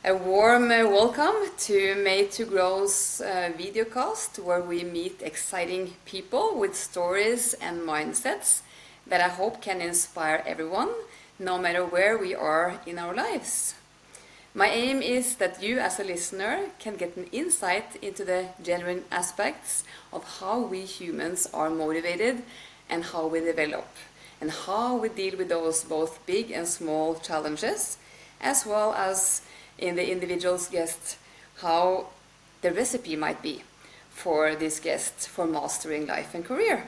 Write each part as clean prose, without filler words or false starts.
A warm welcome to MadeToGrow's videocast, where we meet exciting people with stories and mindsets that I hope can inspire everyone, no matter where we are in our lives. My aim is that you as a listener can get an insight into the genuine aspects of how we humans are motivated and how we develop, and how we deal with those both big and small challenges, as well as in the individual's guest, how the recipe might be for this guest for mastering life and career.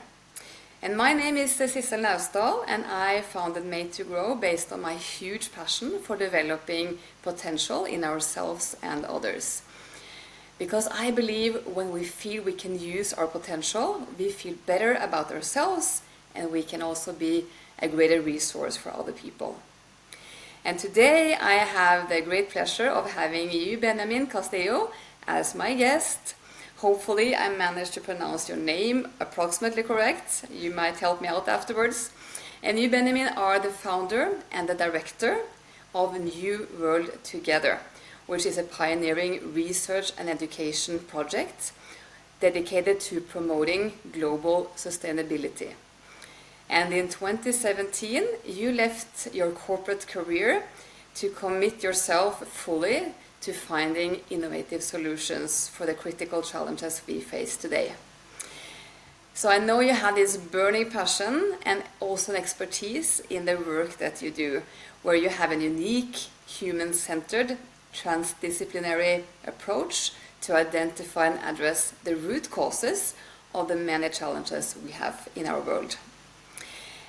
And my name is Sissel Naustdal, and I founded MadeToGrow based on my huge passion for developing potential in ourselves and others. Because I believe when we feel we can use our potential, we feel better about ourselves, and we can also be a greater resource for other people. And today I have the great pleasure of having you, Benjamin Casteillo, as my guest. Hopefully I managed to pronounce your name approximately correct. You might help me out afterwards. And you, Benjamin, are the founder and the director of New World Together, which is a pioneering research and education project dedicated to promoting global sustainability. And in 2017, you left your corporate career to commit yourself fully to finding innovative solutions for the critical challenges we face today. So I know you have this burning passion and also an expertise in the work that you do, where you have a unique, human-centered, transdisciplinary approach to identify and address the root causes of the many challenges we have in our world.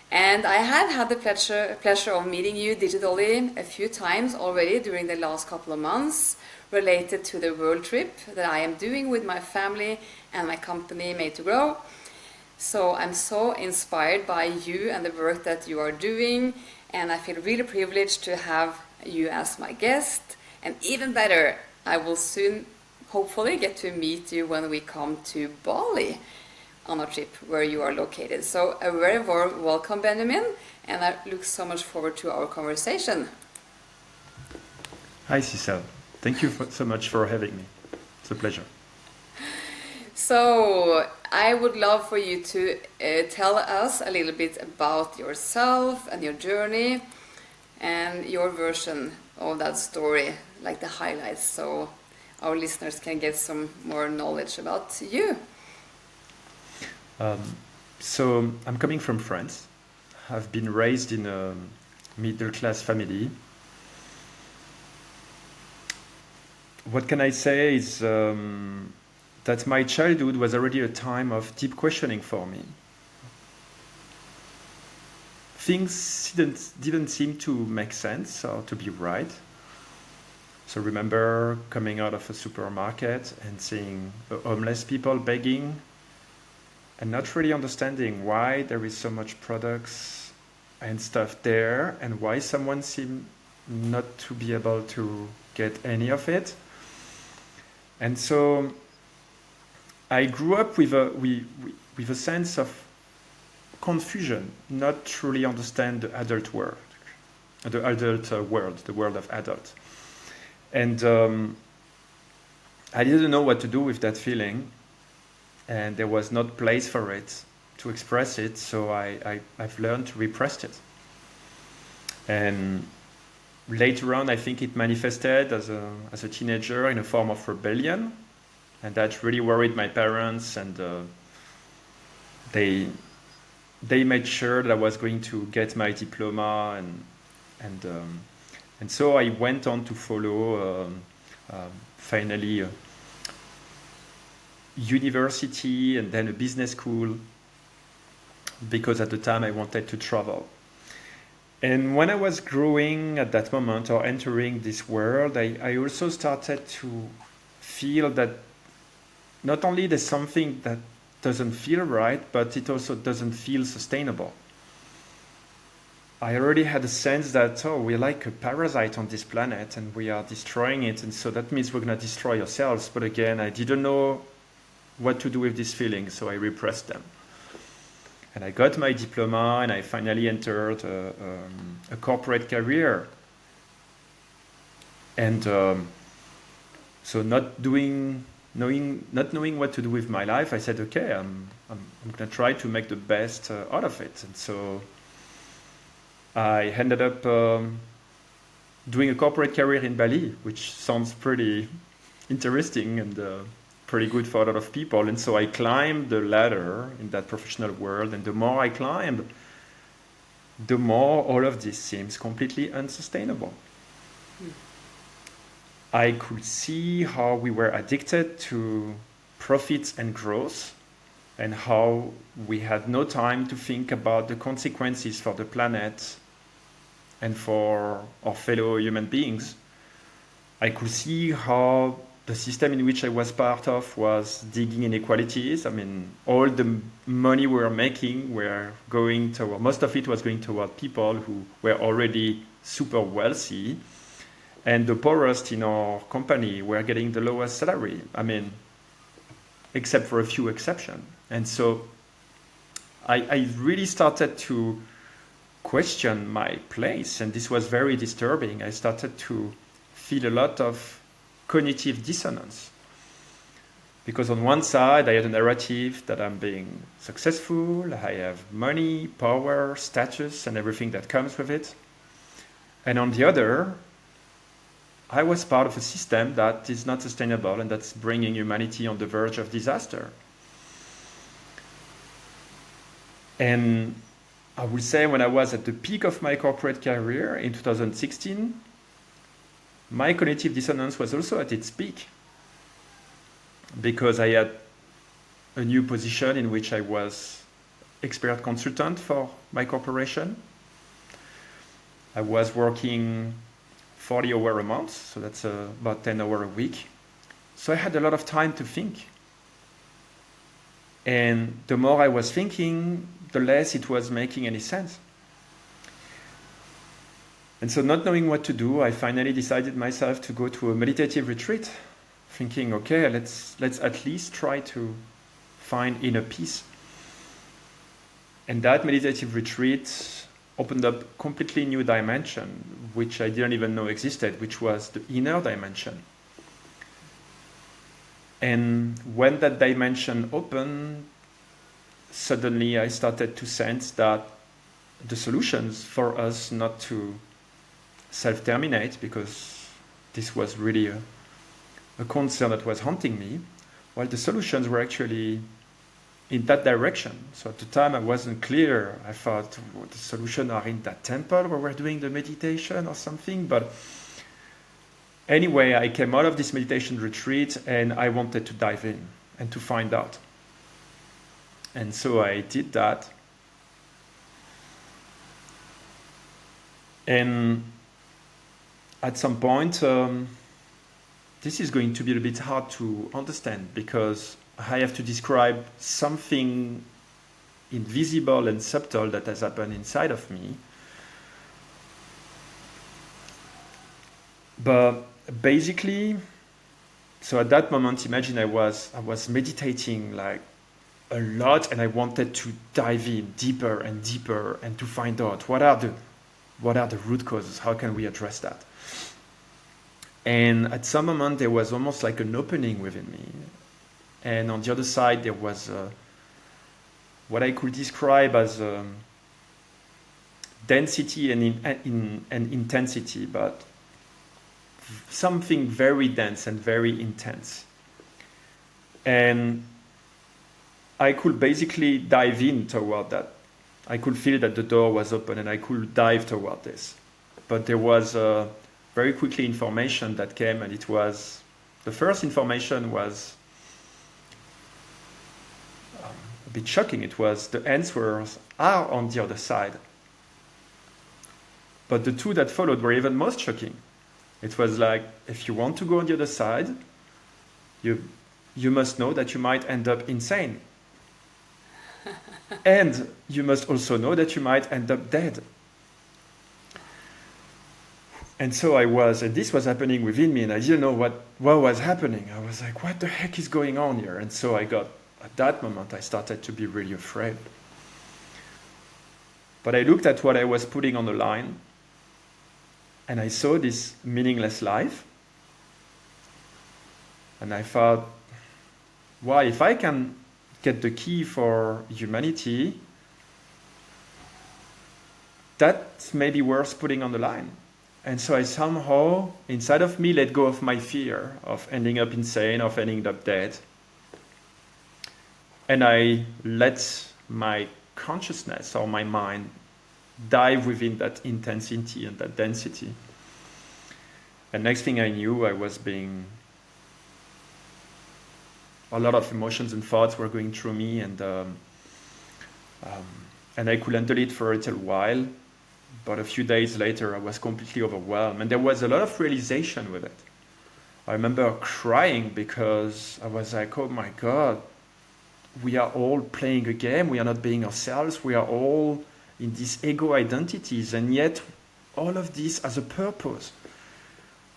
And I have had the pleasure of meeting you digitally a few times already during the last couple of months, related to the world trip that I am doing with my family and my company MadeToGrow. So I'm so inspired by you and the work that you are doing, and I feel really privileged to have you as my guest. And even better, I will soon hopefully get to meet you when we come to Bali on a trip where you are located. So a very warm welcome, Benjamin, and I look so much forward to our conversation. Hi, Sissel. Thank you so much for having me. It's a pleasure. So I would love for you to tell us a little bit about yourself and your journey and your version of that story, like the highlights, so our listeners can get some more knowledge about you. So I'm coming from France. I've been raised in a middle-class family. What can I say is that my childhood was already a time of deep questioning for me. Things didn't seem to make sense or to be right. So remember coming out of a supermarket and seeing homeless people begging, and not really understanding why there is so much products and stuff there, and why someone seemed not to be able to get any of it. And so I grew up with a sense of confusion, not truly understand the adult world, the world of adults. And I didn't know what to do with that feeling. And there was not place for it to express it, so I've learned to repress it. And later on, I think it manifested as a teenager in a form of rebellion, and that really worried my parents, and they made sure that I was going to get my diploma, and so I went on to follow finally university and then a business school, because at the time I wanted to travel. And when I was growing at that moment or entering this world, I also started to feel that not only there's something that doesn't feel right, but it also doesn't feel sustainable. I already had a sense that, we're like a parasite on this planet and we are destroying it, and so that means we're going to destroy ourselves. But again, I didn't know what to do with these feelings, so I repressed them. And I got my diploma, and I finally entered a corporate career. And So not knowing what to do with my life, I said, okay, I'm going to try to make the best out of it. And so I ended up doing a corporate career in Bali, which sounds pretty interesting and pretty good for a lot of people. And so I climbed the ladder in that professional world. And the more I climbed, the more all of this seems completely unsustainable. I could see how we were addicted to profits and growth, and how we had no time to think about the consequences for the planet and for our fellow human beings. I could see how the system in which I was part of was digging inequalities. I mean, all the money we were making were going toward, most of it was going toward people who were already super wealthy. And the poorest in our company were getting the lowest salary. I mean, except for a few exceptions. And so I really started to question my place, and this was very disturbing. I started to feel a lot of cognitive dissonance. Because on one side, I had a narrative that I'm being successful, I have money, power, status, and everything that comes with it. And on the other, I was part of a system that is not sustainable and that's bringing humanity on the verge of disaster. And I would say when I was at the peak of my corporate career in 2016, my cognitive dissonance was also at its peak, because I had a new position in which I was expert consultant for my corporation. I was working 40 hours a month, so that's about 10 hours a week. So I had a lot of time to think. And the more I was thinking, the less it was making any sense. And so not knowing what to do, I finally decided myself to go to a meditative retreat, thinking, okay, let's at least try to find inner peace. And that meditative retreat opened up a completely new dimension, which I didn't even know existed, which was the inner dimension. And when that dimension opened, suddenly I started to sense that the solutions for us not to self-terminate, because this was really a concern that was haunting me, well, the solutions were actually in that direction. So at the time I wasn't clear. I thought, well, the solutions are in that temple where we're doing the meditation or something. But anyway, I came out of this meditation retreat and I wanted to dive in and to find out. And so I did that. And at some point, this is going to be a bit hard to understand, because I have to describe something invisible and subtle that has happened inside of me. But basically, so at that moment, imagine I was meditating like a lot, and I wanted to dive in deeper and deeper and to find out what are the root causes, how can we address that. And at some moment there was almost like an opening within me, and on the other side there was what I could describe as density and intensity, but something very dense and very intense. And I could basically dive in toward that. I could feel that the door was open and I could dive toward this. But there was very quickly information that came, and it was, the first information was a bit shocking. It was, the answers are on the other side. But the two that followed were even most shocking. It was like, if you want to go on the other side, you must know that you might end up insane. And you must also know that you might end up dead. And so and this was happening within me, and I didn't know what was happening. I was like, what the heck is going on here? And so at that moment, I started to be really afraid. But I looked at what I was putting on the line, and I saw this meaningless life. And I thought, well, if I can get the key for humanity, that's maybe worth putting on the line. And so I somehow, inside of me, let go of my fear of ending up insane, of ending up dead. And I let my consciousness or my mind dive within that intensity and that density. And next thing I knew, I was being... a lot of emotions and thoughts were going through me, and I could handle it for a little while. But a few days later, I was completely overwhelmed. And there was a lot of realization with it. I remember crying because I was like, oh my God, we are all playing a game. We are not being ourselves. We are all in these ego identities. And yet, all of this has a purpose.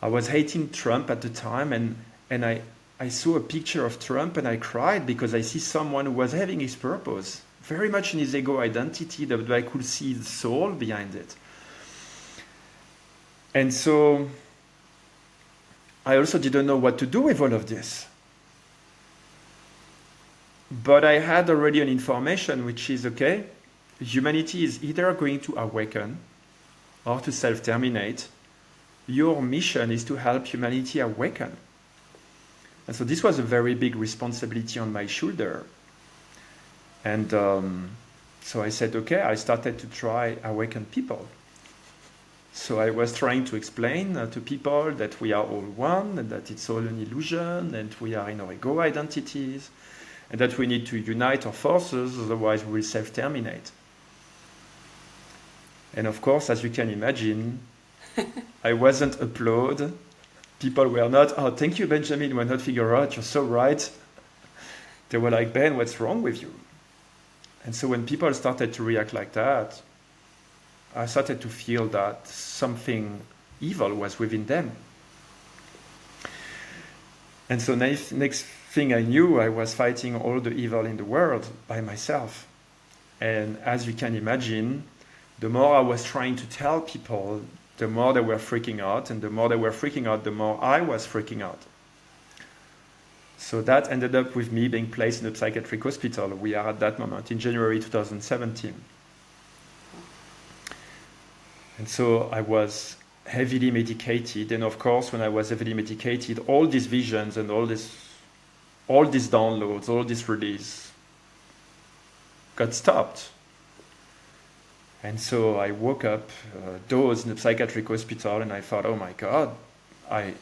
I was hating Trump at the time, and I saw a picture of Trump and I cried because I see someone who was having his purpose, very much in his ego identity, that I could see the soul behind it. And so I also didn't know what to do with all of this. But I had already an information which is, okay, humanity is either going to awaken or to self-terminate. Your mission is to help humanity awaken. And so this was a very big responsibility on my shoulder. And so I said, okay, I started to try awaken people. So I was trying to explain to people that we are all one, and that it's all an illusion, and we are in our ego identities, and that we need to unite our forces, otherwise we will self-terminate. And of course, as you can imagine, I wasn't applauded. People were not, oh, thank you, Benjamin, we're not figure out, you're so right. They were like, Ben, what's wrong with you? And so when people started to react like that, I started to feel that something evil was within them. And so next thing I knew, I was fighting all the evil in the world by myself. And as you can imagine, the more I was trying to tell people, the more they were freaking out, and the more they were freaking out, the more I was freaking out. So that ended up with me being placed in a psychiatric hospital. We are at that moment in January 2017. And so I was heavily medicated, and of course, when I was heavily medicated, all these visions and all these downloads, all this release got stopped. And so I woke up, dozed in a psychiatric hospital, and I thought, oh my God, I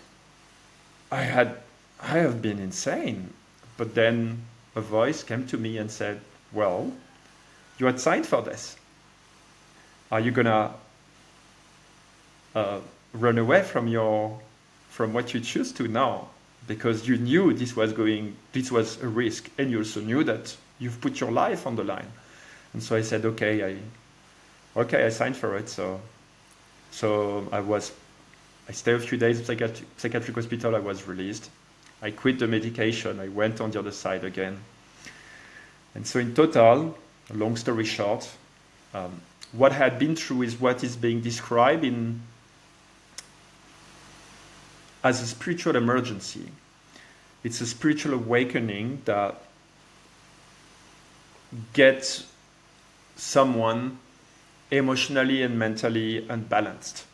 have been insane. But then a voice came to me and said, well, you had signed for this. Are you gonna run away from what you choose to now? Because you knew this was a risk, and you also knew that you've put your life on the line. And so I said, okay, I signed for it. So I stayed a few days in psychiatric hospital. I was released. I quit the medication. I went on the other side again. And so in total, long story short, what I had been through is what is being described as a spiritual emergency. It's a spiritual awakening that gets someone emotionally and mentally unbalanced.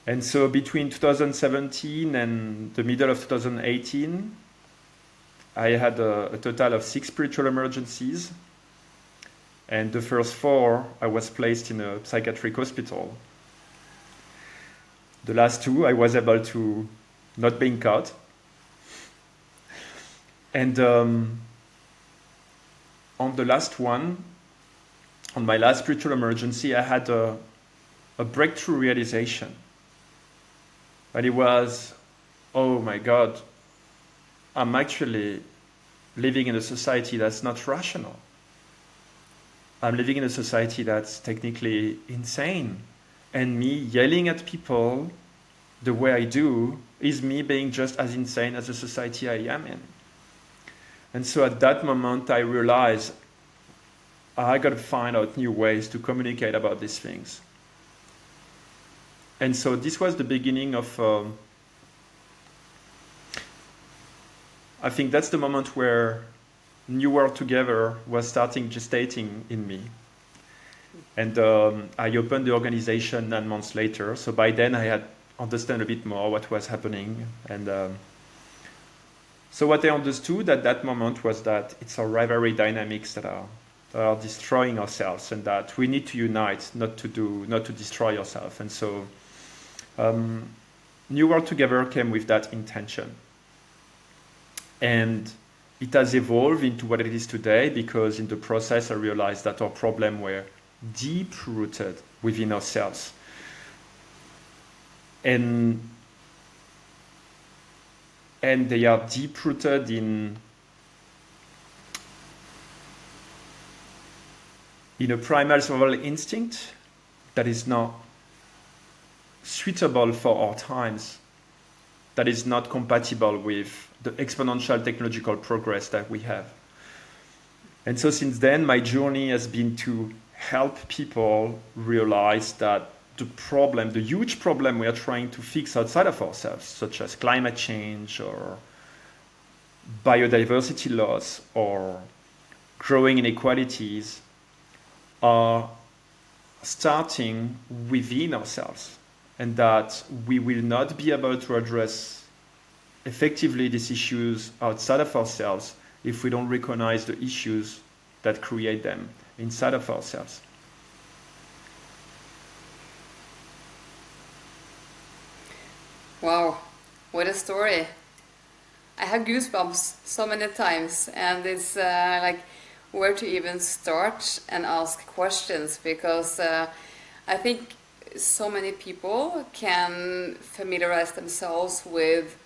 And so between 2017 and the middle of 2018, I had a total of 6 spiritual emergencies. And the first 4, I was placed in a psychiatric hospital. The last 2, I was able to not being caught. And on the last one, on my last spiritual emergency, I had a breakthrough realization. And it was, oh my God, I'm actually living in a society that's not rational. I'm living in a society that's technically insane. And me yelling at people the way I do is me being just as insane as the society I am in. And so at that moment, I realized I got to find out new ways to communicate about these things. And so this was the beginning of I think that's the moment where New World Together was starting gestating in me. And I opened the organization 9 months later. So by then I had understand a bit more what was happening. And so what I understood at that moment was that it's our rivalry dynamics that are destroying ourselves, and that we need to unite, not to destroy ourselves. And so New World Together came with that intention. And it has evolved into what it is today, because in the process I realized that our problem were deep-rooted within ourselves. And they are deep-rooted in a primal survival instinct that is not suitable for our times, that is not compatible with the exponential technological progress that we have. And so since then, my journey has been to help people realize that the huge problem we are trying to fix outside of ourselves, such as climate change or biodiversity loss or growing inequalities, are starting within ourselves, and that we will not be able to address effectively these issues outside of ourselves if we don't recognize the issues that create them inside of ourselves. Wow, what a story. I have goosebumps so many times, and it's like where to even start and ask questions, because I think so many people can familiarize themselves with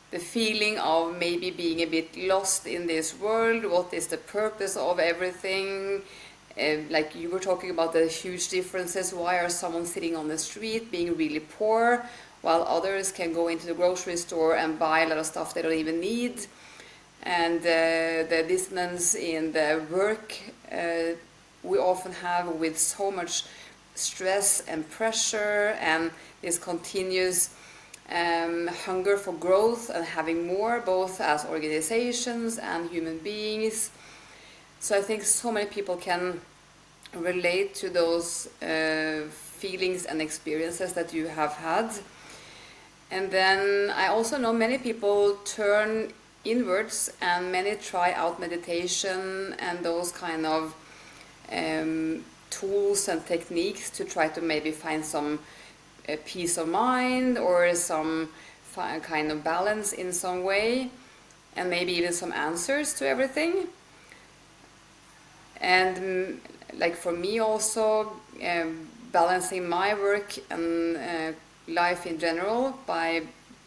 the feeling of maybe being a bit lost in this world. What is the purpose of everything? Like you were talking about the huge differences. Why are someone sitting on the street being really poor, while others can go into the grocery store and buy a lot of stuff they don't even need? And the dissonance in the work we often have, with so much stress and pressure, and this continuous hunger for growth and having more, both as organizations and human beings. So I think so many people can relate to those feelings and experiences that you have had. And then I also know many people turn inwards, and many try out meditation and those kind of tools and techniques to try to maybe find some peace of mind or some kind of balance in some way, and maybe even some answers to everything. And like for me also, balancing my work and life in general by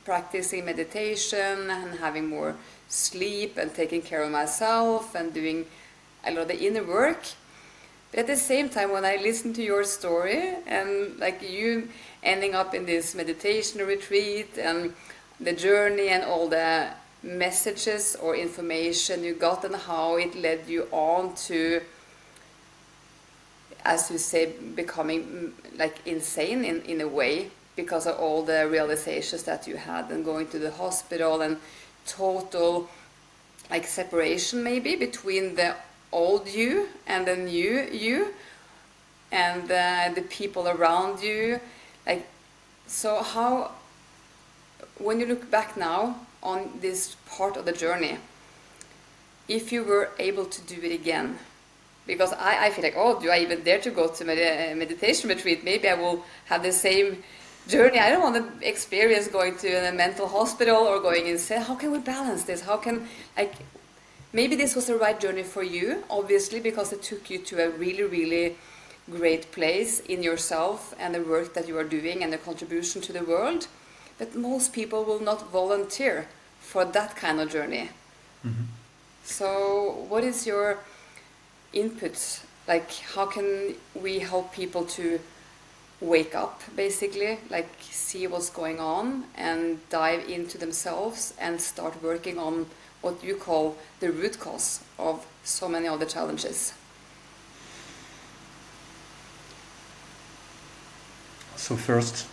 practicing meditation and having more sleep and taking care of myself and doing a lot of the inner work. But at the same time, when I listen to your story, and like you ending up in this meditation retreat and the journey and all the messages or information you got, and how it led you on to, as you say, becoming like insane in a way, because of all the realizations that you had, and going to the hospital, and total like separation maybe between the old you and the new you, and the people around you. Like, so how, when you look back now on this part of the journey, if you were able to do it again, because I feel like, oh, do I even dare to go to meditation retreat? Maybe I will have the same journey. I don't want to experience going to a mental hospital or going insane. How can we balance this? How can, like, maybe this was the right journey for you, obviously, because it took you to a really, really great place in yourself and the work that you are doing and the contribution to the world. But most people will not volunteer for that kind of journey. Mm-hmm. So what is your input? Like, how can we help people to wake up, basically, like see what's going on and dive into themselves and start working on what you call the root cause of so many of the challenges? So first,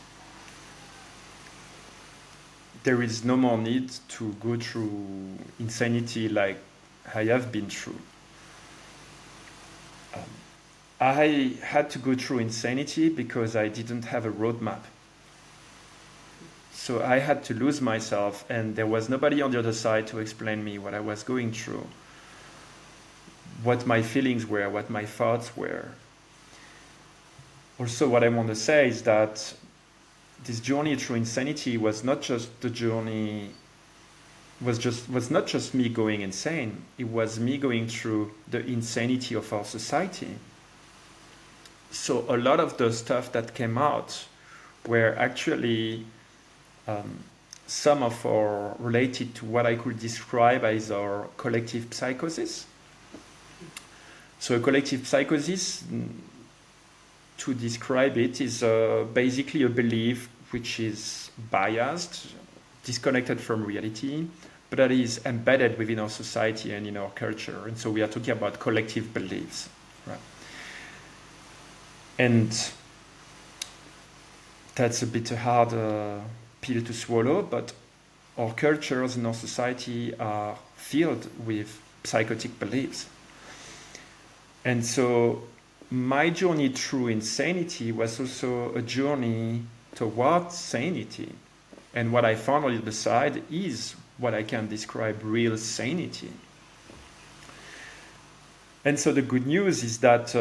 there is no more need to go through insanity like I have been through. I had to go through insanity because I didn't have a roadmap. So I had to lose myself, and there was nobody on the other side to explain me what I was going through, what my feelings were, what my thoughts were. Also, what I want to say is that this journey through insanity was not just the journey, was not just me going insane. It was me going through the insanity of our society. So a lot of the stuff that came out were actually some of our related to what I could describe as our collective psychosis. So a collective psychosis, to describe it, is basically a belief which is biased, disconnected from reality, but that is embedded within our society and in our culture. And so we are talking about collective beliefs, right? And that's a bit hard pill to swallow, but our cultures and our society are filled with psychotic beliefs. And so my journey through insanity was also a journey towards sanity. And what I found on the other side is what I can describe real sanity. And so the good news is that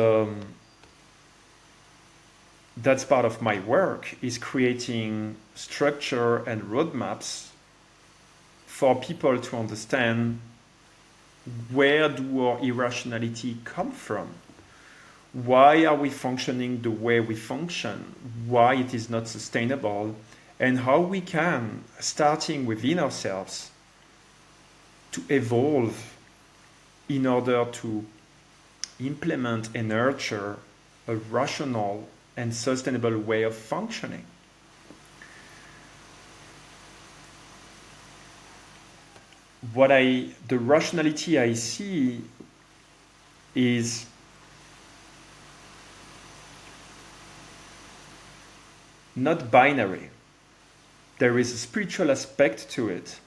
that's part of my work, is creating structure and roadmaps for people to understand where do our irrationality come from? Why are we functioning the way we function? Why it is not sustainable? And how we can, starting within ourselves, to evolve in order to implement and nurture a rational and sustainable way of functioning. The rationality I see is not binary. There is a spiritual aspect to it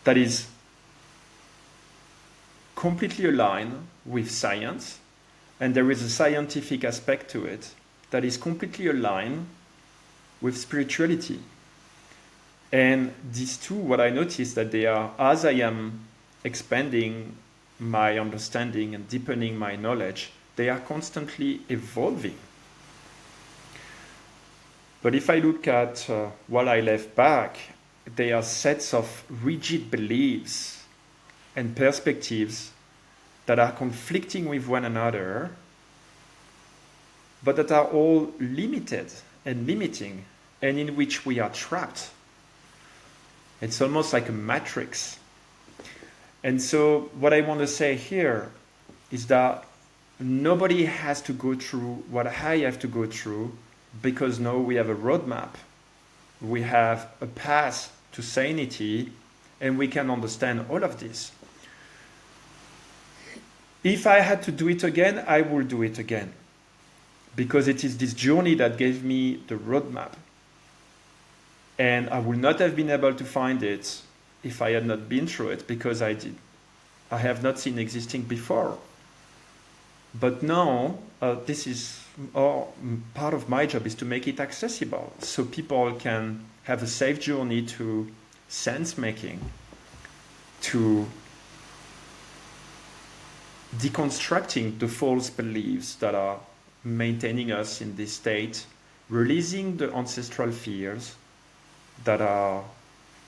that is completely aligned with science, and there is a scientific aspect to it that is completely aligned with spirituality. And these two, what I notice that they are, as I am expanding my understanding and deepening my knowledge, they are constantly evolving. But if I look at what I left back, they are sets of rigid beliefs and perspectives that are conflicting with one another, but that are all limited and limiting, and in which we are trapped. It's almost like a matrix. And so what I want to say here is that nobody has to go through what I have to go through, because now we have a roadmap. We have a path to sanity, and we can understand all of this. If I had to do it again, I will do it again, because it is this journey that gave me the roadmap. And I would not have been able to find it if I had not been through it, because I have not seen existing before. But now, this is part of my job, is to make it accessible, so people can have a safe journey to sense making, to deconstructing the false beliefs that are maintaining us in this state, releasing the ancestral fears that are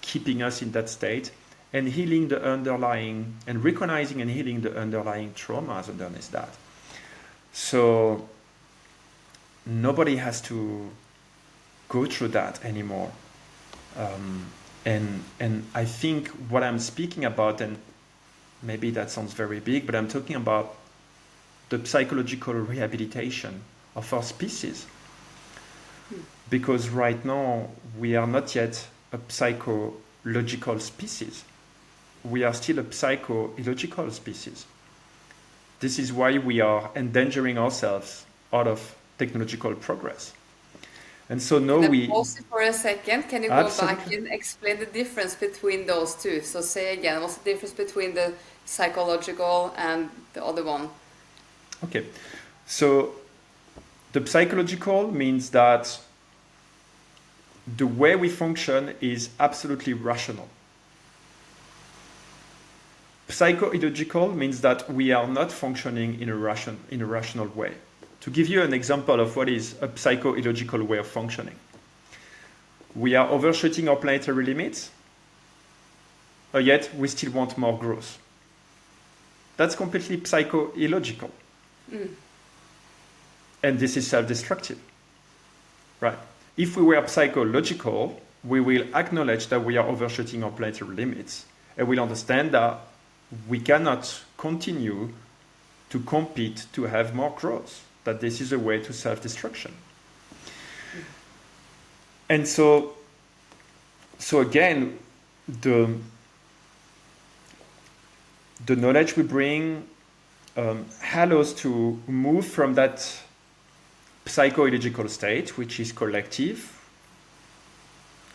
keeping us in that state, and healing the underlying, and recognizing and healing the underlying traumas underneath that. So nobody has to go through that anymore. And I think what I'm speaking about, and maybe that sounds very big, but I'm talking about the psychological rehabilitation of our species. Because right now, we are not yet a psychological species. We are still a psycho-illogical species. This is why we are endangering ourselves out of technological progress. And so now Can I we pause you for a second? Can you go back absolutely and explain the difference between those two? So say again, what's the difference between the psychological and the other one? okay. So the psychological means that the way we function is absolutely rational. Psychoideological means that we are not functioning in a rational way. To give you an example of what is a psychoideological way of functioning, we are overshooting our planetary limits, yet we still want more growth. That's completely psychoillogical. And this is self-destructive, right? If we were psychological, we will acknowledge that we are overshooting our planetary limits, and we'll understand that we cannot continue to compete to have more growth, that this is a way to self-destruction. And so again, the knowledge we bring allows to move from that psychoideological state, which is collective,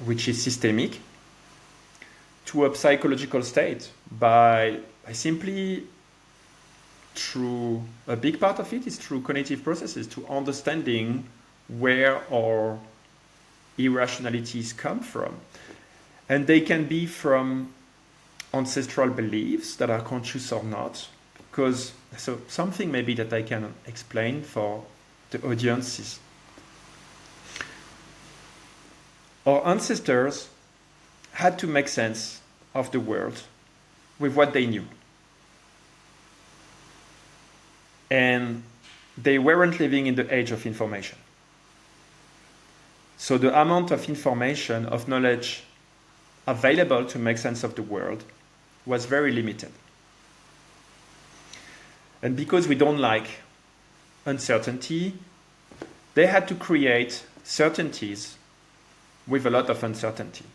which is systemic, to a psychological state by simply through a big part of it is through cognitive processes, to understanding where our irrationalities come from. And they can be from ancestral beliefs that are conscious or not, because so something maybe that I can explain for the audiences. Our ancestors had to make sense of the world with what they knew. And they weren't living in the age of information. So the amount of information, of knowledge available to make sense of the world was very limited. And because we don't like uncertainty, they had to create certainties with a lot of uncertainty.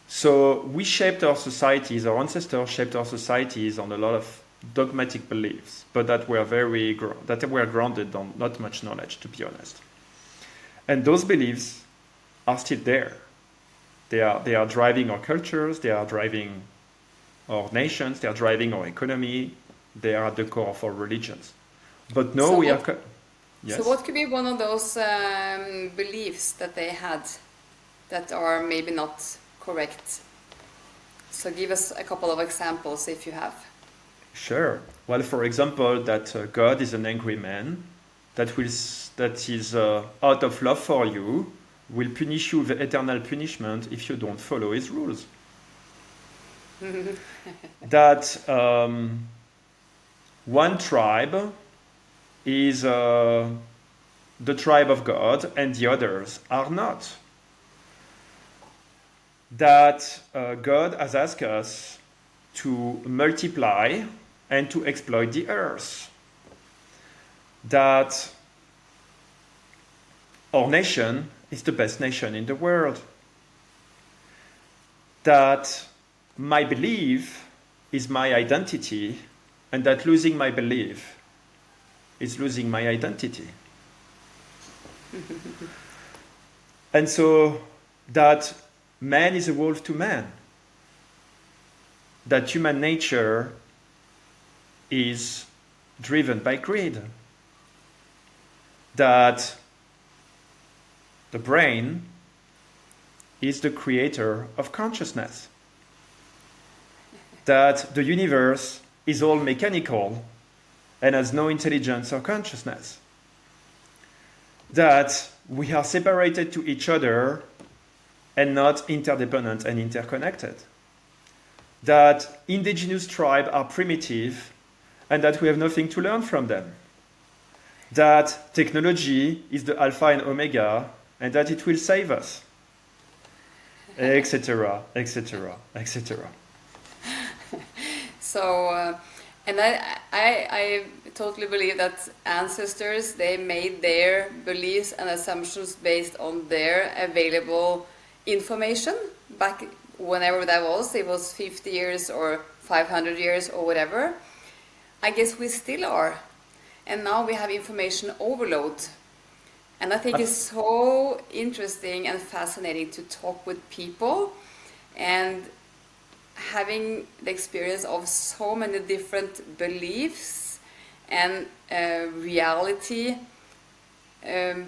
So we shaped our societies, our ancestors shaped our societies on a lot of dogmatic beliefs, but that were grounded on not much knowledge, to be honest. And those beliefs are still there. They are driving our cultures, they are driving our nations, they are driving our economy, they are at the core of our religions. But no, So yes? So what could be one of those beliefs that they had that are maybe not correct? So give us a couple of examples if you have. Sure. Well, for example, that God is an angry man that is out of love for you, will punish you with eternal punishment if you don't follow his rules. That one tribe is the tribe of God and the others are not. That God has asked us to multiply and to exploit the earth. That our nation is the best nation in the world. That my belief is my identity, and that losing my belief is losing my identity. And so that man is a wolf to man. That human nature is driven by greed. That the brain is the creator of consciousness. That the universe is all mechanical and has no intelligence or consciousness. That we are separated to each other and not interdependent and interconnected. That indigenous tribes are primitive and that we have nothing to learn from them. That technology is the alpha and omega and that it will save us, etc., etc., etc. So, and I totally believe that ancestors, they made their beliefs and assumptions based on their available information back whenever that was. It was 50 years or 500 years or whatever. I guess we still are. And now we have information overload. And I think it's so interesting and fascinating to talk with people and having the experience of so many different beliefs and reality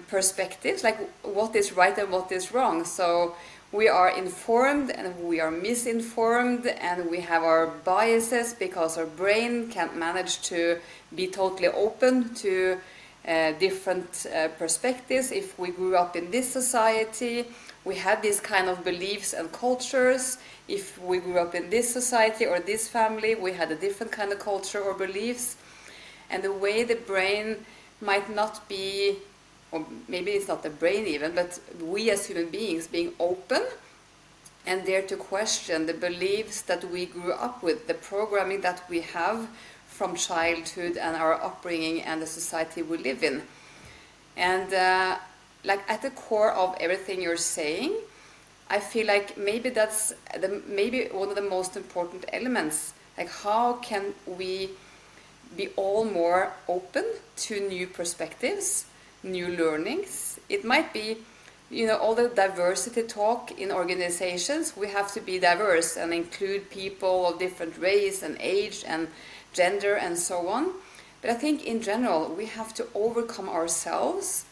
perspectives, like what is right and what is wrong. So we are informed and we are misinformed, and we have our biases because our brain can't manage to be totally open to different perspectives. If we grew up in this society, we have these kind of beliefs and cultures. If we grew up in this society or this family, we had a different kind of culture or beliefs. And the way the brain might not be, or maybe it's not the brain even, but we as human beings being open and dare to question the beliefs that we grew up with, the programming that we have from childhood and our upbringing and the society we live in. And like at the core of everything you're saying, I feel like maybe that's maybe one of the most important elements. Like, how can we be all more open to new perspectives, new learnings? It might be, you know, all the diversity talk in organizations. We have to be diverse and include people of different race and age and gender and so on. But I think in general we have to overcome ourselves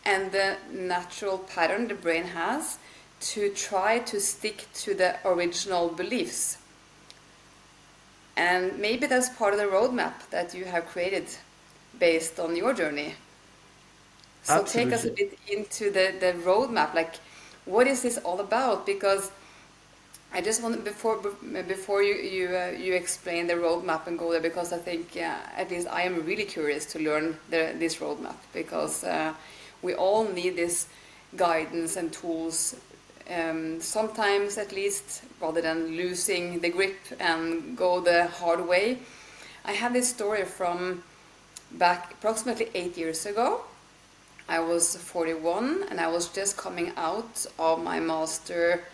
and the natural pattern the brain has to try to stick to the original beliefs. And maybe that's part of the roadmap that you have created based on your journey. So Absolutely. take us a bit into the roadmap, like what is this all about? Because I just want, before you explain the roadmap and go there, because I think at least I am really curious to learn this roadmap, because we all need this guidance and tools, sometimes at least, rather than losing the grip and go the hard way. I have this story from back approximately 8 years ago. I was 41 and I was just coming out of my master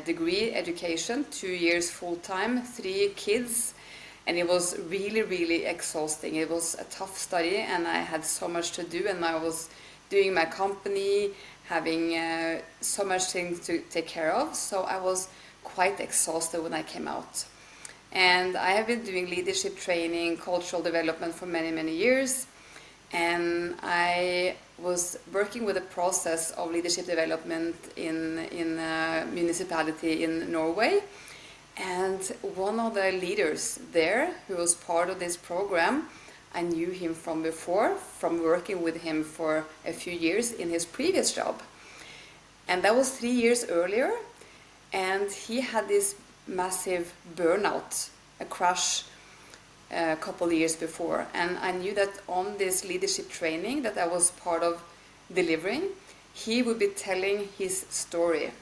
degree education, 2 years full-time, 3 kids, and it was really, really exhausting. It was a tough study and I had so much to do, and I was doing my company, having so much things to take care of, so I was quite exhausted when I came out. And I have been doing leadership training, cultural development for many, many years, and I was working with a process of leadership development in a municipality in Norway. And one of the leaders there, who was part of this program, I knew him from before, from working with him for a few years in his previous job. And that was 3 years earlier, and he had this massive burnout, a crash, a couple of years before. And I knew that on this leadership training that I was part of delivering, he would be telling his story.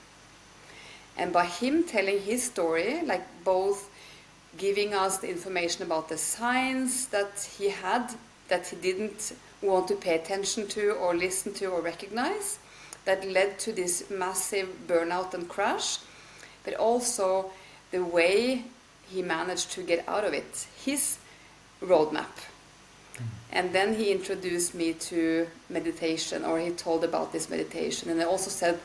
And by him telling his story, like both giving us the information about the signs that he had, that he didn't want to pay attention to or listen to or recognize, that led to this massive burnout and crash, but also the way he managed to get out of it, his roadmap. And then he introduced me to meditation, or he told about this meditation, and I also said,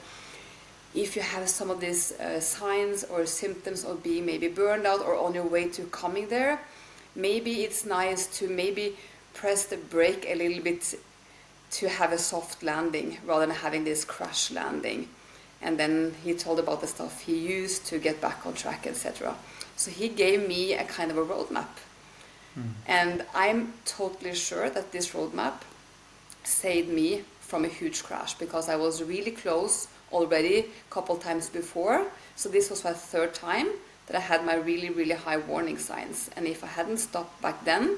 if you have some of these signs or symptoms of being maybe burned out or on your way to coming there, maybe it's nice to maybe press the brake a little bit to have a soft landing rather than having this crash landing. And then he told about the stuff he used to get back on track, etc. So he gave me a kind of a roadmap. And I'm totally sure that this roadmap saved me from a huge crash, because I was really close already a couple times before. So this was my 3rd time that I had my really, really high warning signs. And if I hadn't stopped back then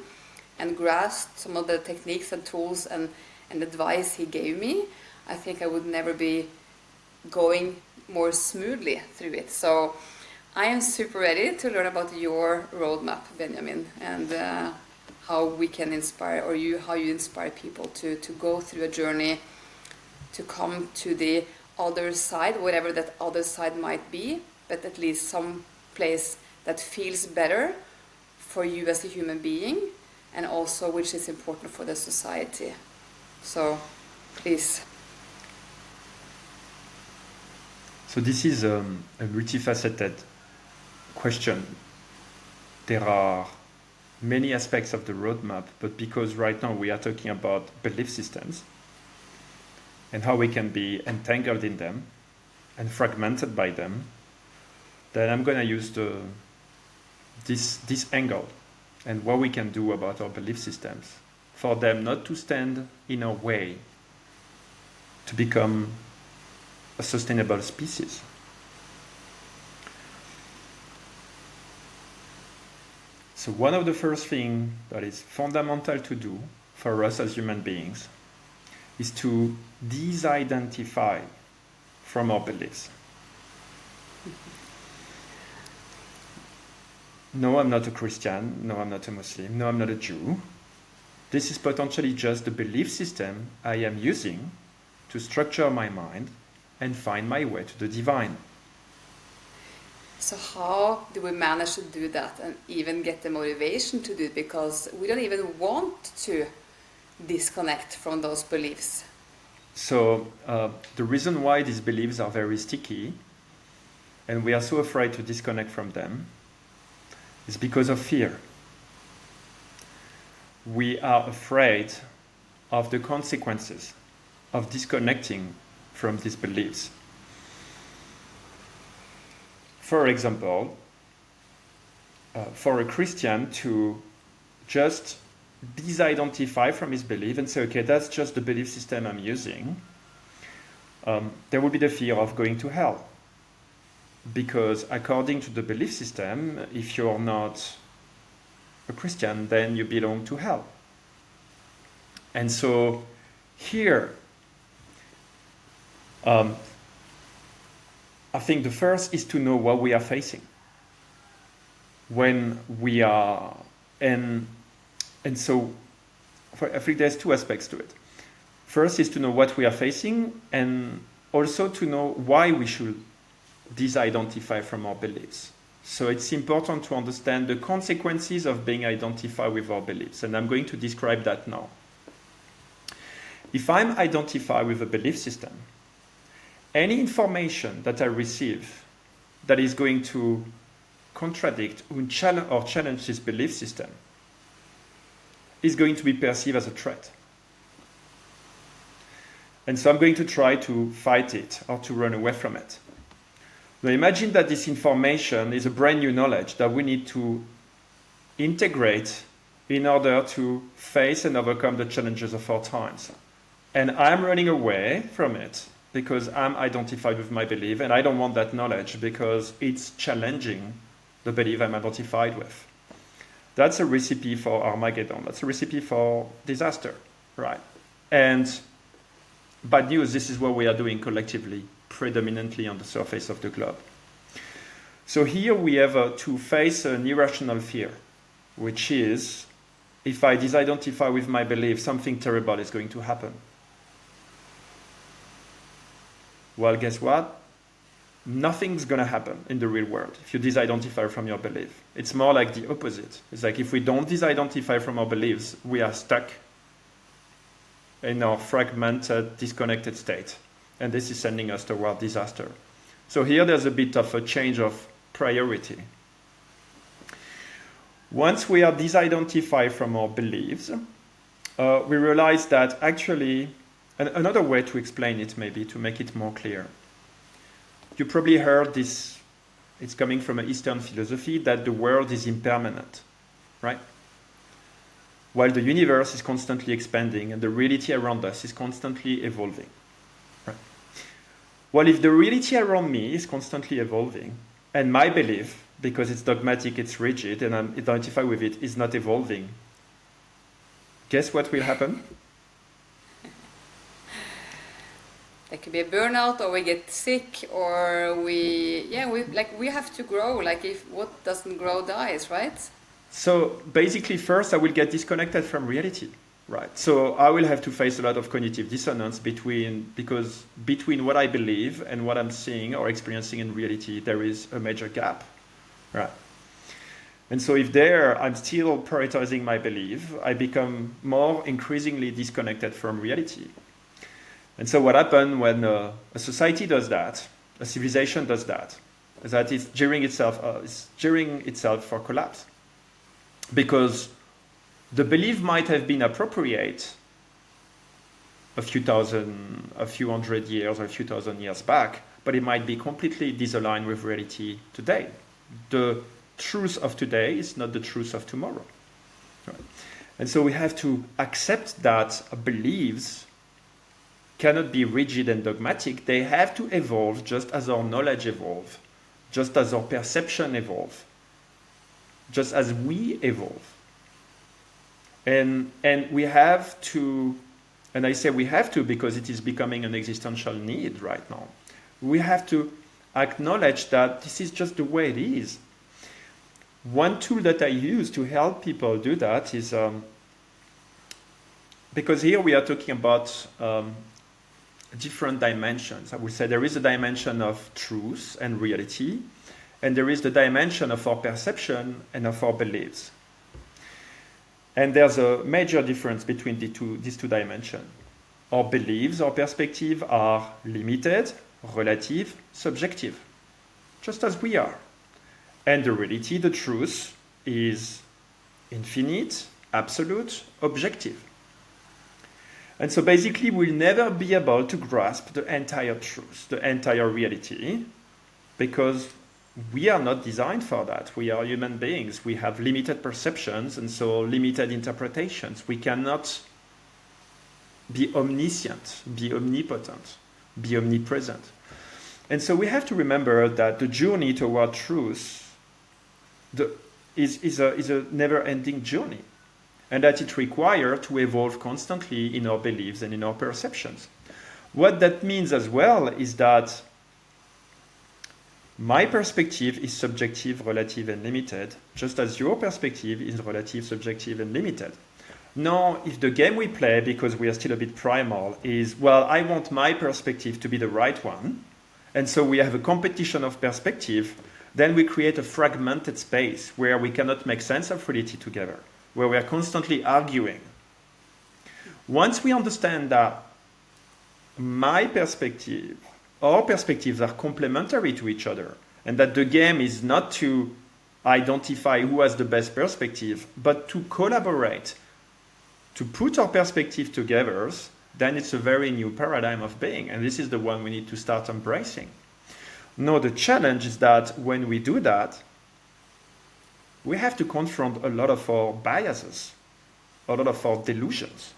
and grasped some of the techniques and tools and advice he gave me, I think I would never be going more smoothly through it. So I am super ready to learn about your roadmap, Benjamin, and how we can inspire, or how you inspire people to go through a journey to come to the other side, whatever that other side might be, but at least some place that feels better for you as a human being, and also which is important for the society. So please. So this is a multifaceted question. There are many aspects of the roadmap, but because right now we are talking about belief systems and how we can be entangled in them and fragmented by them, then I'm going to use this angle and what we can do about our belief systems for them not to stand in our way to become a sustainable species. So one of the first things that is fundamental to do for us as human beings is to disidentify from our beliefs. No, I'm not a Christian. No, I'm not a Muslim. No, I'm not a Jew. This is potentially just the belief system I am using to structure my mind and find my way to the divine. So how do we manage to do that and even get the motivation to do it? Because we don't even want to disconnect from those beliefs. So the reason why these beliefs are very sticky and we are so afraid to disconnect from them is because of fear. We are afraid of the consequences of disconnecting from these beliefs. For example, for a Christian to just disidentify from his belief and say, okay, that's just the belief system I'm using, there will be the fear of going to hell. Because according to the belief system, if you're not a Christian, then you belong to hell. And so here, I think the first is to know what we are facing when we are, and so I think there's two aspects to it. First is to know what we are facing and also to know why we should disidentify from our beliefs. So it's important to understand the consequences of being identified with our beliefs, and I'm going to describe that now. If I'm identified with a belief system, any information that I receive that is going to contradict or challenge this belief system is going to be perceived as a threat. And so I'm going to try to fight it or to run away from it. Now imagine that this information is a brand new knowledge that we need to integrate in order to face and overcome the challenges of our times. And I'm running away from it because I'm identified with my belief and I don't want that knowledge because it's challenging the belief I'm identified with. That's a recipe for Armageddon. That's a recipe for disaster, right? And bad news, this is what we are doing collectively, predominantly on the surface of the globe. So here we have to face an irrational fear, which is, if I disidentify with my belief, something terrible is going to happen. Well, guess what? Nothing's going to happen in the real world if you disidentify from your belief. It's more like the opposite. It's like if we don't disidentify from our beliefs, we are stuck in our fragmented, disconnected state. And this is sending us toward disaster. So here there's a bit of a change of priority. Once we are disidentified from our beliefs, we realize that actually, another way to explain it maybe, to make it more clear. You probably heard this, it's coming from an Eastern philosophy, that the world is impermanent, right? While the universe is constantly expanding and the reality around us is constantly evolving. Right? Well, if the reality around me is constantly evolving, and my belief, because it's dogmatic, it's rigid, and I'm identified with it, is not evolving, guess what will happen? There could be a burnout, or we get sick, or we have to grow. Like if what doesn't grow dies, right? So basically, first I will get disconnected from reality, right? So I will have to face a lot of cognitive dissonance because between what I believe and what I'm seeing or experiencing in reality, there is a major gap, right? And so if I'm still prioritizing my belief, I become more increasingly disconnected from reality. And so what happens when a society does that, A civilization does that. That is gearing itself for collapse. Because the belief might have been appropriate a few hundred years or a few thousand years back, but it might be completely disaligned with reality today. The truth of today is not the truth of tomorrow. Right? And so we have to accept that beliefs cannot be rigid and dogmatic. They have to evolve just as our knowledge evolves, just as our perception evolves, just as we evolve. And we have to, and I say we have to because it is becoming an existential need right now. We have to acknowledge that this is just the way it is. One tool that I use to help people do that is, because here we are talking about different dimensions. I would say there is a dimension of truth and reality, and there is the dimension of our perception and of our beliefs. And there's a major difference between these two dimensions. Our beliefs, our perspective are limited, relative, subjective, just as we are. And the reality, the truth, is infinite, absolute, objective. And so basically we'll never be able to grasp the entire truth, the entire reality, because we are not designed for that. We are human beings. We have limited perceptions and so limited interpretations. We cannot be omniscient, be omnipotent, be omnipresent. And so we have to remember that the journey toward truth is a never-ending journey, and that it requires to evolve constantly in our beliefs and in our perceptions. What that means as well is that my perspective is subjective, relative, and limited, just as your perspective is relative, subjective, and limited. Now, if the game we play, because we are still a bit primal, is, well, I want my perspective to be the right one, and so we have a competition of perspective, then we create a fragmented space where we cannot make sense of reality together, where we are constantly arguing. Once we understand that my perspective, our perspectives are complementary to each other, and that the game is not to identify who has the best perspective, but to collaborate, to put our perspective together, then it's a very new paradigm of being, and this is the one we need to start embracing. Now, the challenge is that when we do that, we have to confront a lot of our biases, a lot of our delusions.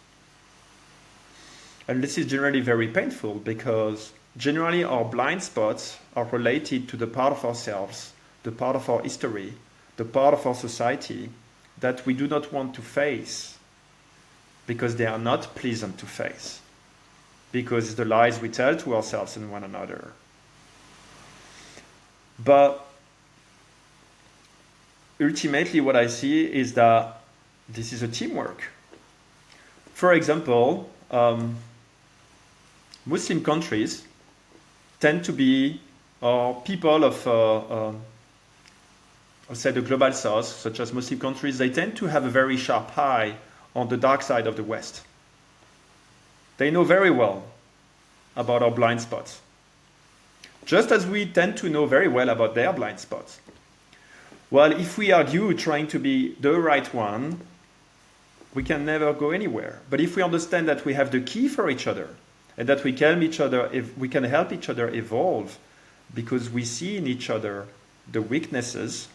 And this is generally very painful because generally our blind spots are related to the part of ourselves, the part of our history, the part of our society that we do not want to face because they are not pleasant to face, because it's the lies we tell to ourselves and one another. But ultimately what I see is that this is a teamwork. For example, Muslim countries tend to be people of, say, the global south, such as Muslim countries, they tend to have a very sharp eye on the dark side of the West. They know very well about our blind spots, just as we tend to know very well about their blind spots. Well, if we argue trying to be the right one, we can never go anywhere. But if we understand that we have the key for each other, and that we can help each other evolve because we see in each other the weaknesses,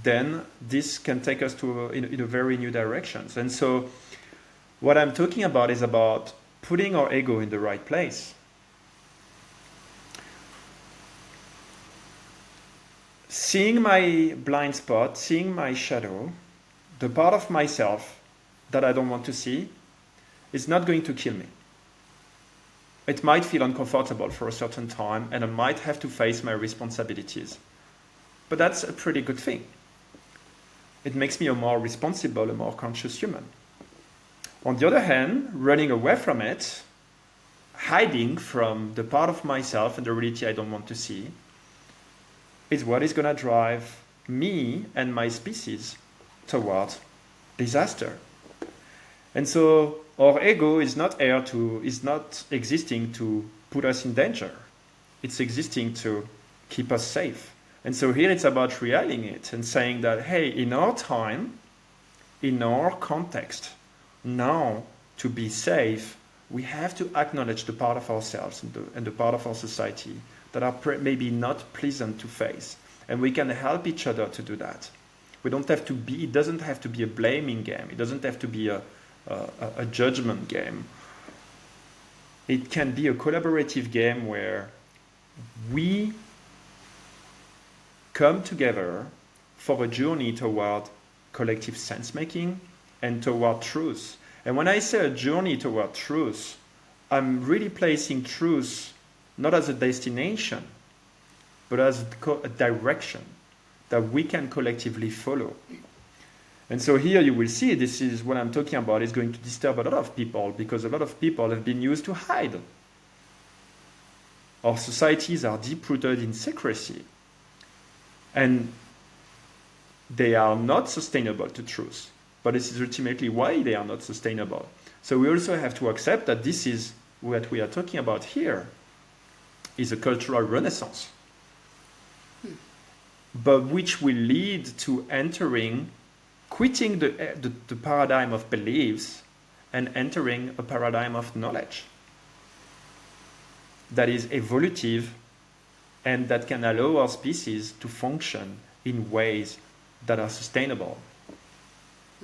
then this can take us in a very new directions. And so what I'm talking about is about putting our ego in the right place. Seeing my blind spot, seeing my shadow, the part of myself that I don't want to see, is not going to kill me. It might feel uncomfortable for a certain time, and I might have to face my responsibilities. But that's a pretty good thing. It makes me a more responsible, a more conscious human. On the other hand, running away from it, hiding from the part of myself and the reality I don't want to see, is what is going to drive me and my species toward disaster. And so our ego is not existing to put us in danger. it's existing to keep us safe. And so here it's about realigning it and saying that, hey, in our time, in our context, now to be safe, we have to acknowledge the part of ourselves and the part of our society that are maybe not pleasant to face. And we can help each other to do that. We don't have to be, it doesn't have to be a blaming game. It doesn't have to be a judgment game. It can be a collaborative game where we come together for a journey toward collective sense-making and toward truth. And when I say a journey toward truth, I'm really placing truth not as a destination, but as a direction that we can collectively follow. And so here you will see, this is what I'm talking about, is going to disturb a lot of people, because a lot of people have been used to hide. Our societies are deep-rooted in secrecy, and they are not sustainable to truth. But this is ultimately why they are not sustainable. So we also have to accept that this is what we are talking about here, is a cultural renaissance, but which will lead to quitting the paradigm of beliefs and entering a paradigm of knowledge that is evolutive and that can allow our species to function in ways that are sustainable.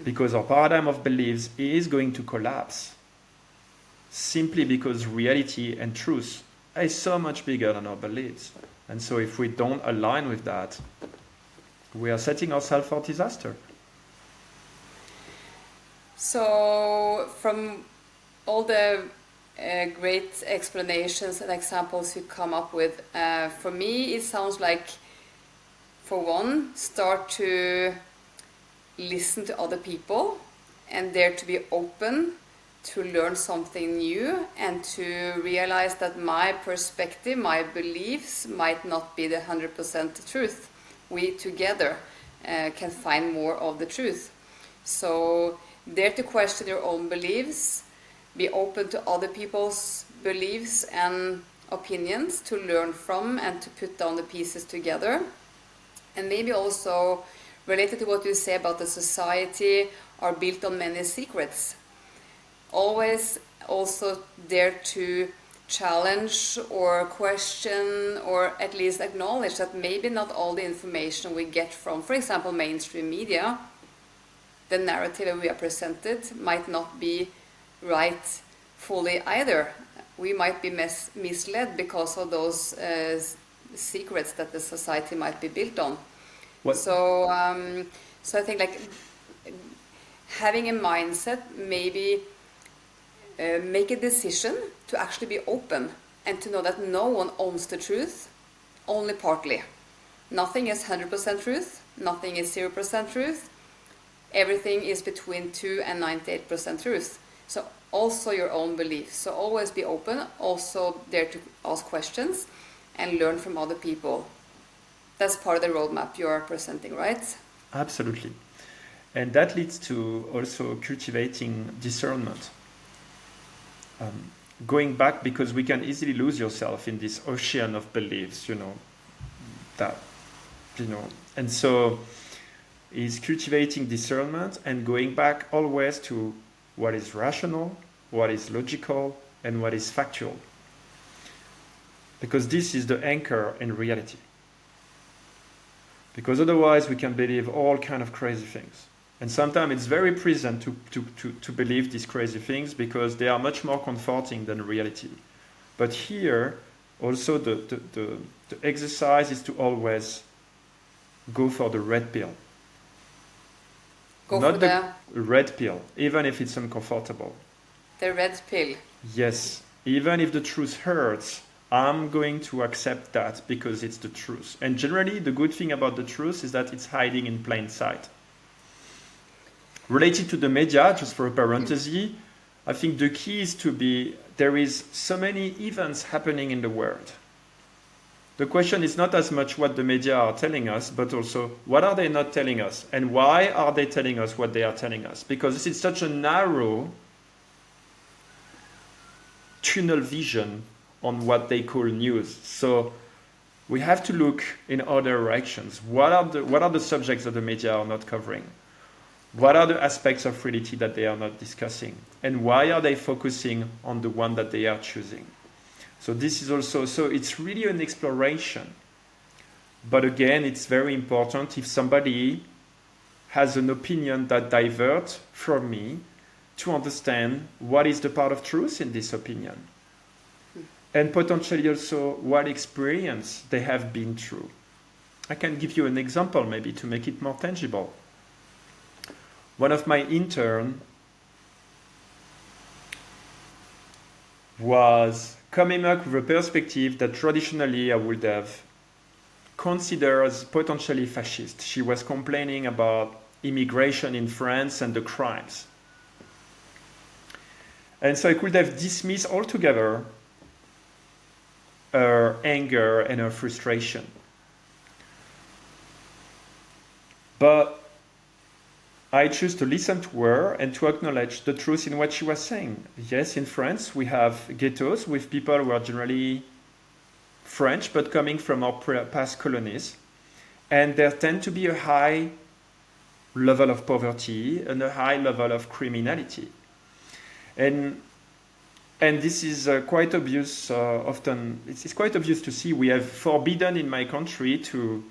Because our paradigm of beliefs is going to collapse simply because reality and truth is so much bigger than our beliefs. And so if we don't align with that, we are setting ourselves for disaster. So from all the great explanations and examples you come up with, for me it sounds like, for one, start to listen to other people and dare to be open to learn something new and to realize that my perspective, my beliefs might not be the 100% truth. We together can find more of the truth. So dare to question your own beliefs, be open to other people's beliefs and opinions to learn from and to put down the pieces together. And maybe also related to what you say about the society are built on many secrets. Always also dare to challenge or question or at least acknowledge that maybe not all the information we get from, for example, mainstream media, the narrative we are presented might not be right fully either. We might be misled because of those secrets that the society might be built on. So I think like having a mindset, maybe make a decision to actually be open and to know that no one owns the truth, only partly. Nothing is 100% truth, nothing is 0% truth. Everything is between 2 and 98% truth. So also your own beliefs. So always be open, also dare to ask questions and learn from other people. That's part of the roadmap you are presenting, right? Absolutely. And that leads to also cultivating discernment. Going back, because we can easily lose yourself in this ocean of beliefs, and so is cultivating discernment and going back always to what is rational, what is logical, and what is factual. Because this is the anchor in reality. Because otherwise we can believe all kind of crazy things. And sometimes it's very pleasant to believe these crazy things because they are much more comforting than reality. But here, also the exercise is to always go for the red pill. Not the red pill, even if it's uncomfortable. The red pill. Yes, even if the truth hurts, I'm going to accept that because it's the truth. And generally, the good thing about the truth is that it's hiding in plain sight. Related to the media, just for a parenthesis, I think the key is there is so many events happening in the world. The question is not as much what the media are telling us, but also what are they not telling us? And why are they telling us what they are telling us? Because it's such a narrow tunnel vision on what they call news. So we have to look in other directions. What are the subjects that the media are not covering? What are the aspects of reality that they are not discussing? And why are they focusing on the one that they are choosing? So this is also, so it's really an exploration. But again, it's very important if somebody has an opinion that diverts from me to understand what is the part of truth in this opinion. And potentially also what experience they have been through. I can give you an example maybe to make it more tangible. One of my interns was coming up with a perspective that traditionally I would have considered as potentially fascist. She was complaining about immigration in France and the crimes. And so I could have dismissed altogether her anger and her frustration. But I choose to listen to her and to acknowledge the truth in what she was saying. Yes, in France, we have ghettos with people who are generally French, but coming from our past colonies. And there tend to be a high level of poverty and a high level of criminality. And this is quite obvious often. It's quite obvious to see. We have forbidden in my country to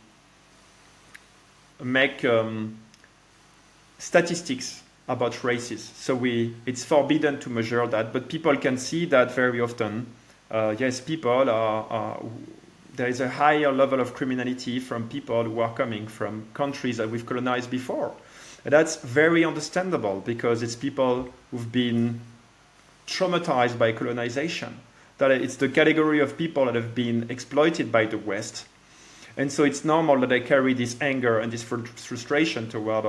make statistics about races. So it's forbidden to measure that, but people can see that very often. Yes, people there is a higher level of criminality from people who are coming from countries that we've colonized before. And that's very understandable because it's people who've been traumatized by colonization. That it's the category of people that have been exploited by the West. And so it's normal that they carry this anger and this frustration toward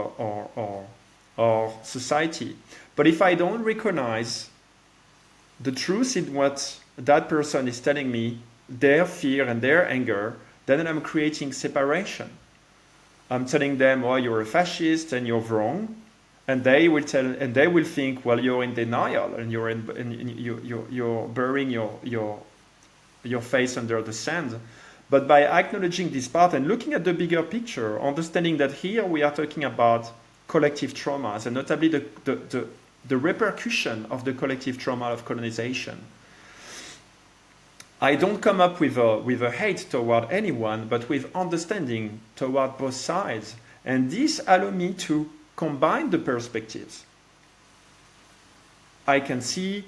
our society. But if I don't recognize the truth in what that person is telling me, their fear and their anger, then I'm creating separation. I'm telling them, oh, you're a fascist and you're wrong. And they will think, well, you're in denial and you're burying your face under the sand. But by acknowledging this part and looking at the bigger picture, understanding that here we are talking about collective traumas, and notably the repercussion of the collective trauma of colonization. I don't come up with a hate toward anyone, but with understanding toward both sides. And this allows me to combine the perspectives. I can see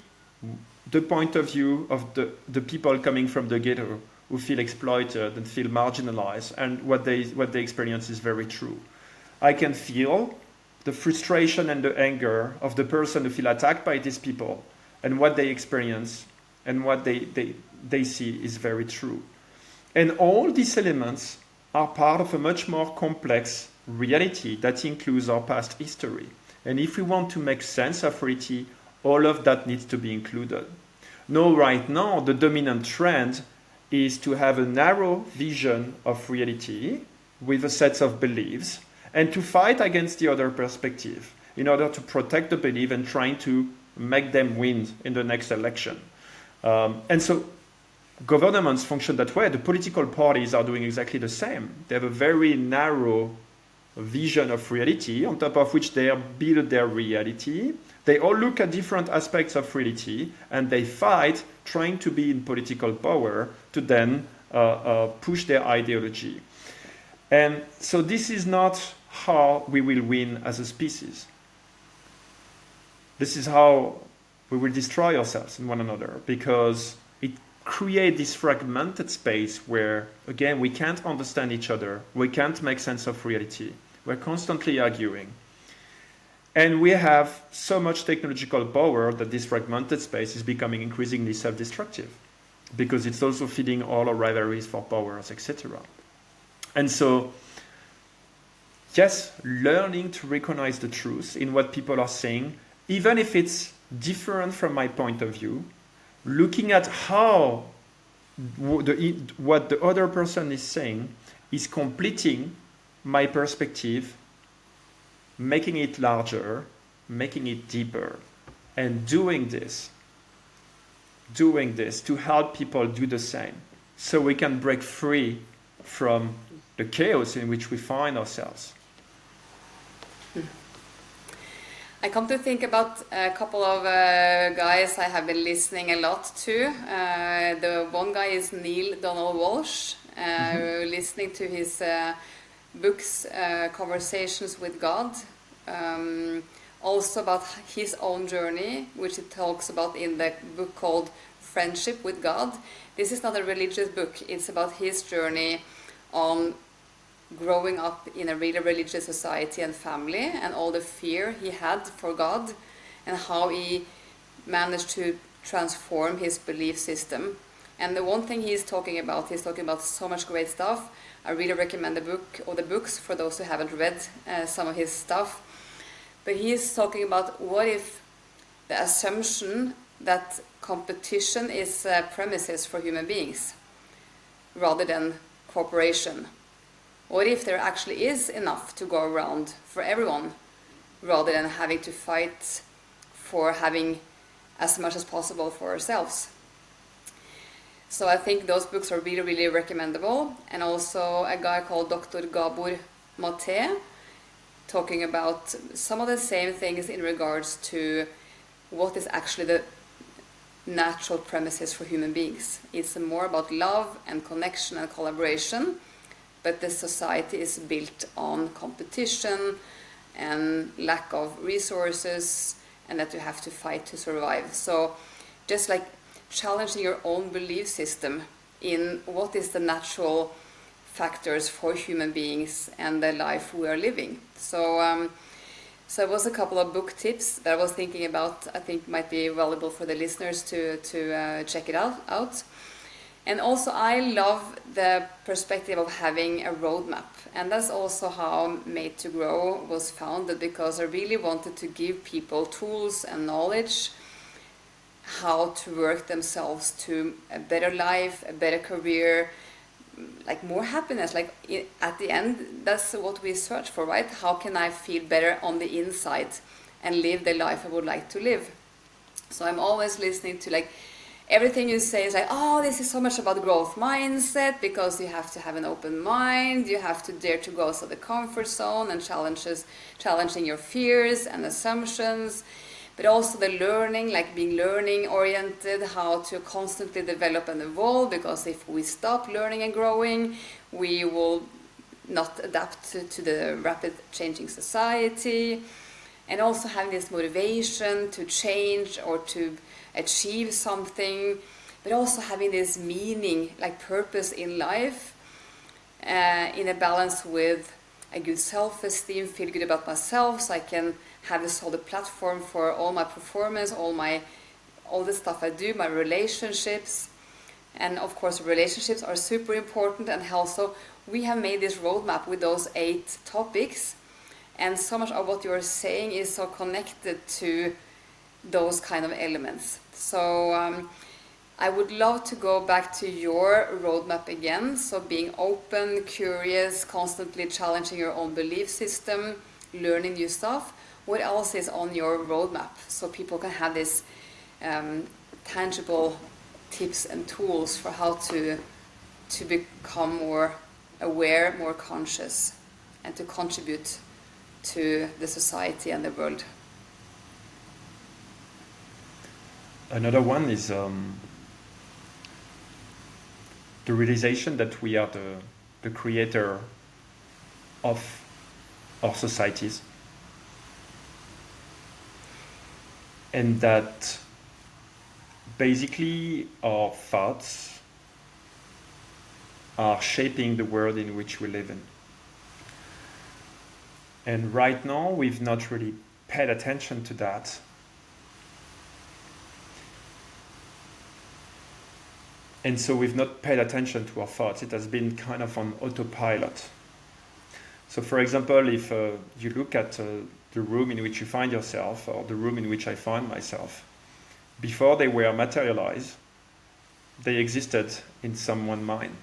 the point of view of the people coming from the ghetto who feel exploited and feel marginalized, and what they experience is very true. I can feel the frustration and the anger of the person who feel attacked by these people, and what they experience and what they see is very true. And all these elements are part of a much more complex reality that includes our past history. And if we want to make sense of reality, all of that needs to be included. Now, right now, the dominant trend is to have a narrow vision of reality with a set of beliefs and to fight against the other perspective in order to protect the belief and trying to make them win in the next election. And so governments function that way. The political parties are doing exactly the same. They have a very narrow vision of reality on top of which they build their reality. They all look at different aspects of reality and they fight trying to be in political power to then push their ideology. And so this is not how we will win as a species. This is how we will destroy ourselves and one another, because it creates this fragmented space where, again, we can't understand each other. We can't make sense of reality. We're constantly arguing. And we have so much technological power that this fragmented space is becoming increasingly self-destructive, because it's also feeding all our rivalries for powers, etc. And so, yes, learning to recognize the truth in what people are saying, even if it's different from my point of view, looking at how what the other person is saying is completing my perspective, making it larger, making it deeper. And doing this doing this to help people do the same, so we can break free from the chaos in which we find ourselves. I come to think about a couple of guys I have been listening a lot to. The one guy is Neil Donald Walsh, listening to his books, Conversations with God, also about his own journey, which he talks about in the book called Friendship with God. This is not a religious book, it's about his journey on growing up in a really religious society and family, and all the fear he had for God, and how he managed to transform his belief system. And the one thing he's talking about so much great stuff. I really recommend the book or the books for those who haven't read some of his stuff. But he's talking about, what if the assumption that competition is premises for human beings rather than cooperation? What if there actually is enough to go around for everyone, rather than having to fight for having as much as possible for ourselves? So I think those books are really, really recommendable. And also a guy called Dr. Gabor Mate, talking about some of the same things in regards to what is actually the natural premises for human beings. It's more about love and connection and collaboration, but the society is built on competition and lack of resources, and that you have to fight to survive. So just like challenging your own belief system in what is the natural factors for human beings and the life we are living. So it was a couple of book tips that I was thinking about. I think might be valuable for the listeners to check it out. And also I love the perspective of having a roadmap. And that's also how MadeToGrow was founded, because I really wanted to give people tools and knowledge how to work themselves to a better life, a better career, like more happiness. Like at the end, that's what we search for, right? How can I feel better on the inside and live the life I would like to live? So I'm always listening to like everything you say is like, oh, this is so much about growth mindset, because you have to have an open mind, you have to dare to go outside the comfort zone and challenging your fears and assumptions, but also the learning, like being learning oriented, how to constantly develop and evolve, because if we stop learning and growing, we will not adapt to the rapid changing society. And also having this motivation to change or to achieve something, but also having this meaning, like purpose in life, in a balance with a good self-esteem, feel good about myself, so I can have a solid platform for all my performance, all the stuff I do, my relationships. And of course relationships are super important, and also we have made this roadmap with those 8 topics, and so much of what you're saying is so connected to those kind of elements. So I would love to go back to your roadmap again. So being open, curious, constantly challenging your own belief system, learning new stuff. What else is on your roadmap, so people can have this tangible tips and tools for how to become more aware, more conscious, and to contribute to the society and the world? Another one is the realization that we are the creator of our societies, and that basically our thoughts are shaping the world in which we live in. And right now we've not really paid attention to that. And so we've not paid attention to our thoughts. It has been kind of on autopilot. So for example, if you look at the room in which you find yourself, or the room in which I find myself, before they were materialized, they existed in someone's mind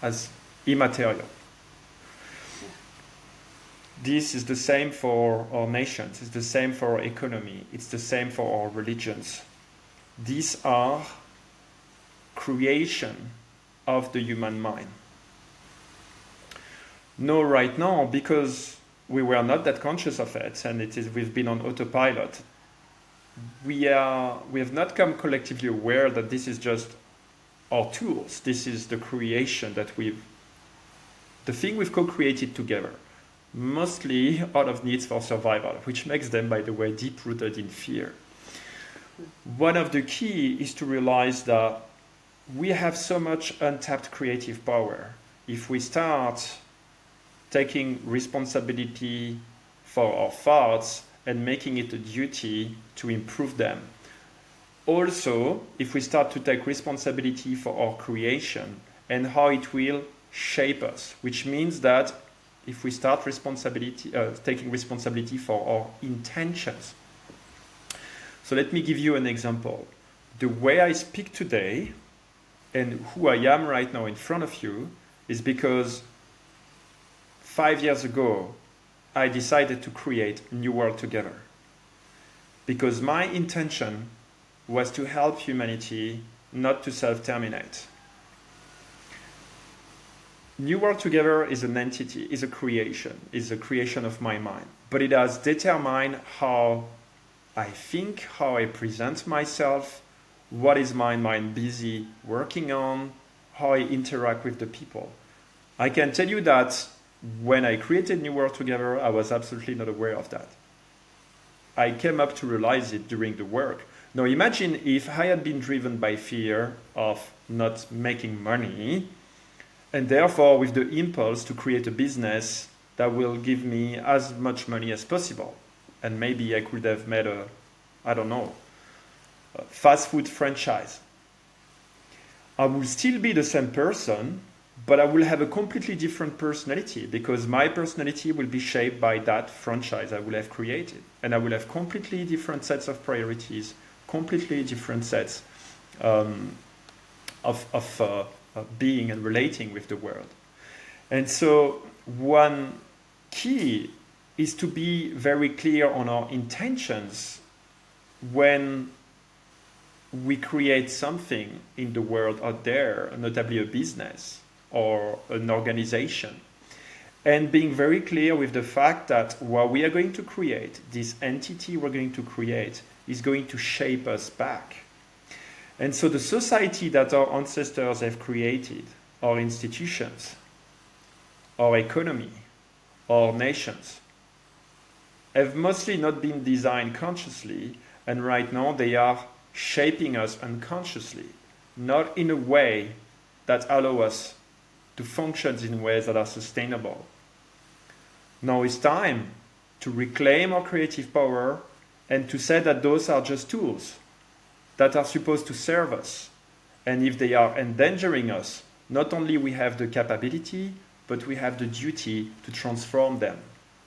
as immaterial. This is the same for our nations, it's the same for our economy, it's the same for our religions. These are creation of the human mind. No, right now, because we were not that conscious of it, and we've been on autopilot. We have not come collectively aware that this is just our tools. This is the creation that the thing we've co-created together, mostly out of needs for survival, which makes them, by the way, deep-rooted in fear. One of the key is to realize that we have so much untapped creative power. If we start taking responsibility for our thoughts and making it a duty to improve them. Also, if we start to take responsibility for our creation and how it will shape us, which means that if we start taking responsibility for our intentions. So let me give you an example. The way I speak today and who I am right now in front of you is because 5 years ago, I decided to create New World Together. Because my intention was to help humanity, not to self-terminate. New World Together is an entity, is a creation of my mind. But it has determined how I think, how I present myself, what is my mind busy working on, how I interact with the people. I can tell you that when I created New World Together, I was absolutely not aware of that. I came up to realize it during the work. Now imagine if I had been driven by fear of not making money, and therefore with the impulse to create a business that will give me as much money as possible. And maybe I could have made a fast food franchise. I will still be the same person, but I will have a completely different personality because my personality will be shaped by that franchise I will have created. And I will have completely different sets of priorities, completely different sets of being and relating with the world. And so one key is to be very clear on our intentions when we create something in the world out there, notably a business or an organization, and being very clear with the fact that what we are going to create, this entity we're going to create, is going to shape us back. And so the society that our ancestors have created, our institutions, our economy, our nations, have mostly not been designed consciously, and right now they are shaping us unconsciously, not in a way that allows us to function in ways that are sustainable. Now it's time to reclaim our creative power and to say that those are just tools that are supposed to serve us. And if they are endangering us, not only we have the capability, but we have the duty to transform them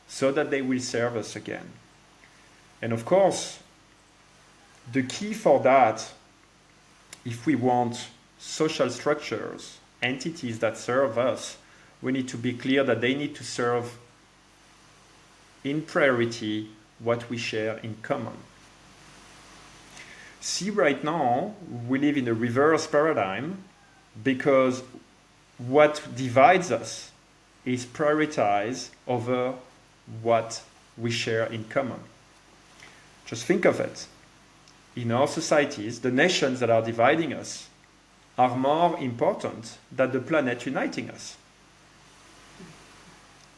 so that they will serve us again. And of course, the key for that, if we want social structures, entities that serve us, we need to be clear that they need to serve in priority what we share in common. See, right now, we live in a reverse paradigm because what divides us is prioritized over what we share in common. Just think of it. In our societies, the nations that are dividing us are more important than the planet uniting us.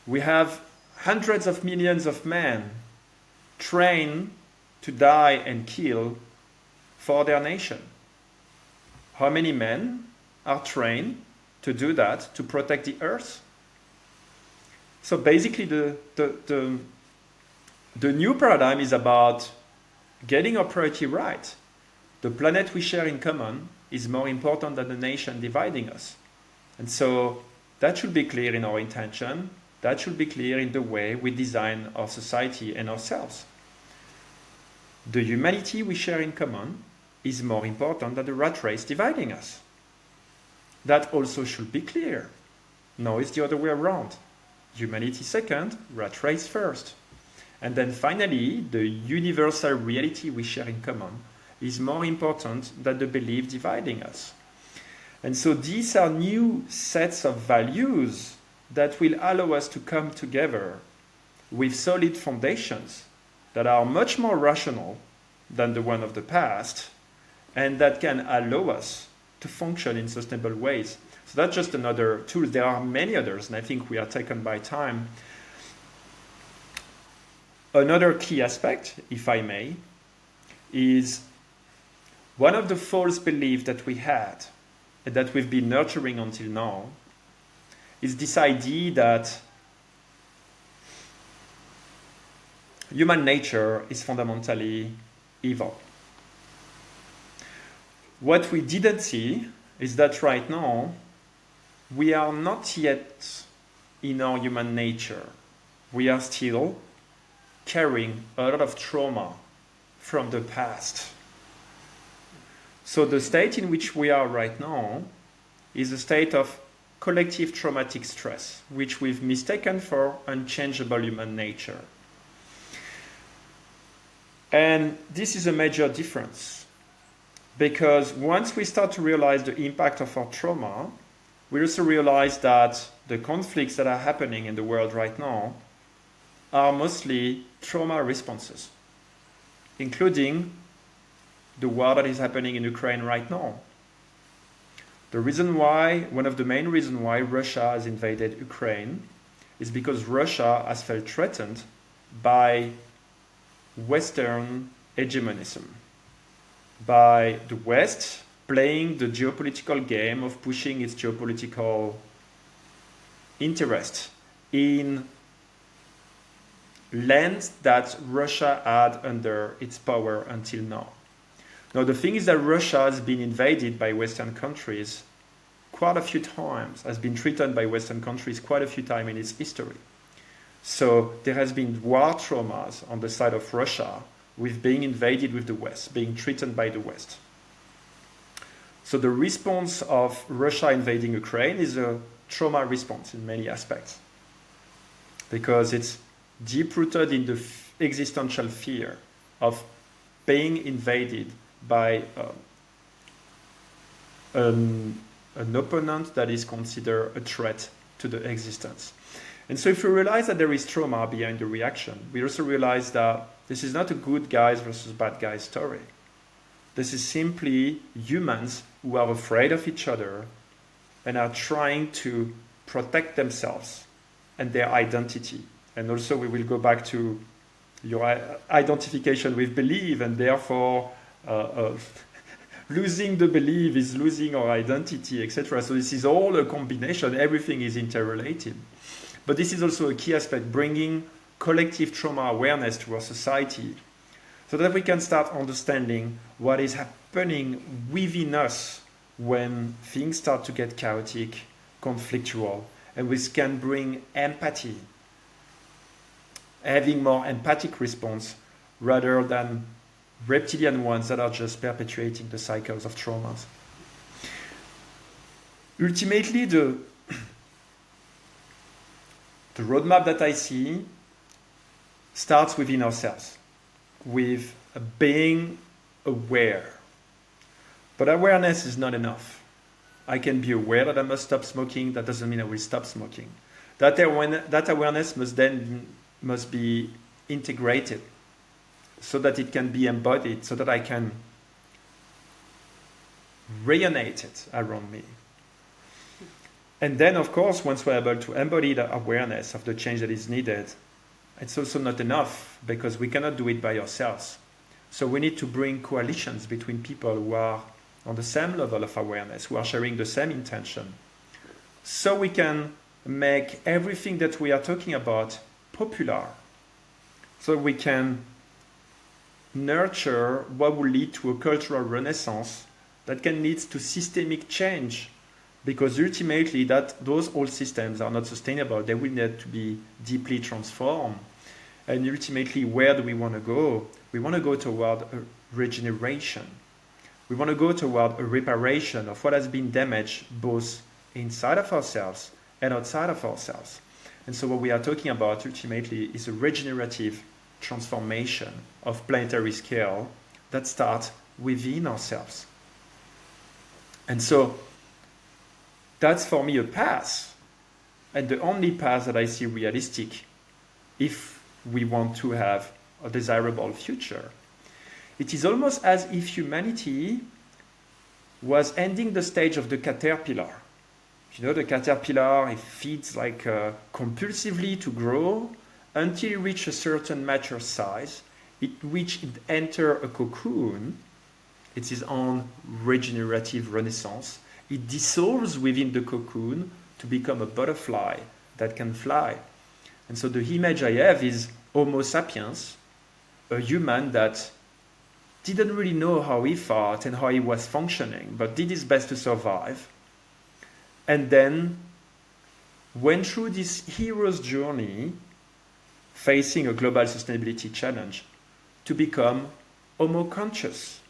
We have hundreds of millions of men trained to die and kill for their nation. How many men are trained to do that, to protect the earth? So basically the new paradigm is about getting our priority right. The planet we share in common is more important than the nation dividing us. And so that should be clear in our intention. That should be clear in the way we design our society and ourselves. The humanity we share in common is more important than the rat race dividing us. That also should be clear. No, it's the other way around. Humanity second, rat race first. And then finally, the universal reality we share in common is more important than the belief dividing us. And so these are new sets of values that will allow us to come together with solid foundations that are much more rational than the one of the past, and that can allow us to function in sustainable ways. So that's just another tool. There are many others, and I think we are taken by time. Another key aspect, if I may, is one of the false beliefs that we had and that we've been nurturing until now is this idea that human nature is fundamentally evil. What we didn't see is that right now we are not yet in our human nature. We are still carrying a lot of trauma from the past. So the state in which we are right now is a state of collective traumatic stress, which we've mistaken for unchangeable human nature. And this is a major difference, because once we start to realize the impact of our trauma, we also realize that the conflicts that are happening in the world right now are mostly trauma responses, including the war that is happening in Ukraine right now. One of the main reasons why Russia has invaded Ukraine is because Russia has felt threatened by Western hegemonism, by the West playing the geopolitical game of pushing its geopolitical interest in lands that Russia had under its power until now. Now, the thing is that Russia has been invaded by Western countries quite a few times, has been threatened by Western countries quite a few times in its history. So there has been war traumas on the side of Russia with being invaded with the West, being threatened by the West. So the response of Russia invading Ukraine is a trauma response in many aspects, because it's deep-rooted in the existential fear of being invaded by an opponent that is considered a threat to the existence. And so if we realize that there is trauma behind the reaction, we also realize that this is not a good guys versus bad guys story. This is simply humans who are afraid of each other and are trying to protect themselves and their identity. And also we will go back to your identification with belief, and therefore losing the belief is losing our identity, etc. So this is all a combination. Everything is interrelated. But this is also a key aspect, bringing collective trauma awareness to our society so that we can start understanding what is happening within us when things start to get chaotic, conflictual, and we can bring empathy, having more empathic response rather than reptilian ones that are just perpetuating the cycles of traumas. Ultimately, the roadmap that I see starts within ourselves, with being aware. But awareness is not enough. I can be aware that I must stop smoking. That doesn't mean I will stop smoking. That awareness must be integrated so that it can be embodied, so that I can reunite it around me. And then, of course, once we're able to embody the awareness of the change that is needed, it's also not enough, because we cannot do it by ourselves. So we need to bring coalitions between people who are on the same level of awareness, who are sharing the same intention, so we can make everything that we are talking about popular, so we can nurture what will lead to a cultural renaissance that can lead to systemic change, because ultimately those old systems are not sustainable. They will need to be deeply transformed. And ultimately, where do we want to go? We want to go toward a regeneration. We want to go toward a reparation of what has been damaged both inside of ourselves and outside of ourselves. And so what we are talking about ultimately is a regenerative transformation of planetary scale that starts within ourselves. And so that's for me a path, and the only path that I see realistic if we want to have a desirable future. It is almost as if humanity was ending the stage of the caterpillar. You know, the caterpillar, it feeds like compulsively to grow until it reaches a certain mature size, which it enters a cocoon. It's its own regenerative renaissance. It dissolves within the cocoon to become a butterfly that can fly. And so the image I have is Homo sapiens, a human that didn't really know how he thought and how he was functioning, but did his best to survive. And then went through this hero's journey, facing a global sustainability challenge, to become Homo conscious,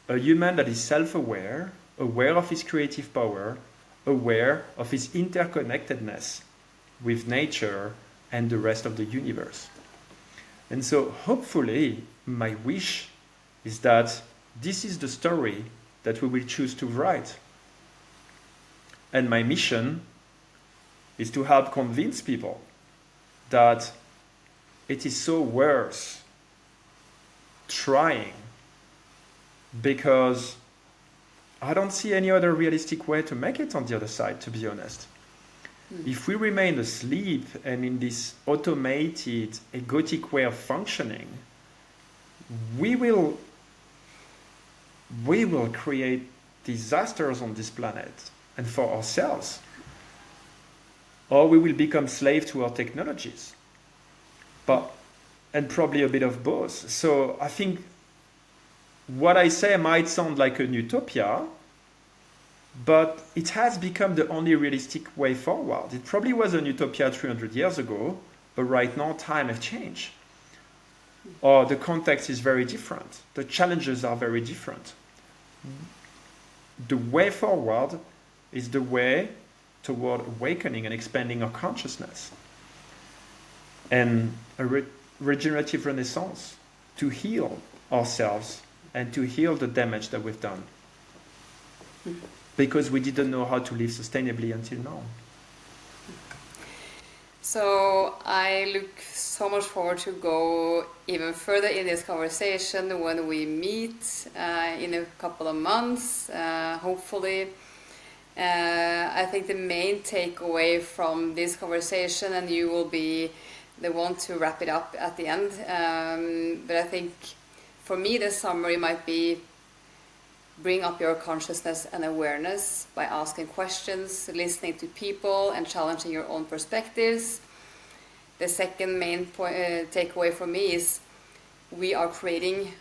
a human that is self-aware, aware of his creative power, aware of his interconnectedness with nature and the rest of the universe. And so hopefully my wish is that this is the story that we will choose to write. And my mission is to help convince people that it is so worth trying, because I don't see any other realistic way to make it on the other side, to be honest. If we remain asleep and in this automated, egotic way of functioning, we will create disasters on this planet and for ourselves. Or we will become slave to our technologies. And probably a bit of both. So I think what I say might sound like an utopia, but it has become the only realistic way forward. It probably was an utopia 300 years ago, but right now time has changed. Or the context is very different. The challenges are very different. The way forward is the way toward awakening and expanding our consciousness. And a regenerative renaissance to heal ourselves and to heal the damage that we've done. Because we didn't know how to live sustainably until now. So I look so much forward to go even further in this conversation when we meet in a couple of months, hopefully. I think the main takeaway from this conversation, and you will be the one to wrap it up at the end, but I think for me the summary might be: bring up your consciousness and awareness by asking questions, listening to people, and challenging your own perspectives. The second main takeaway for me is we are creating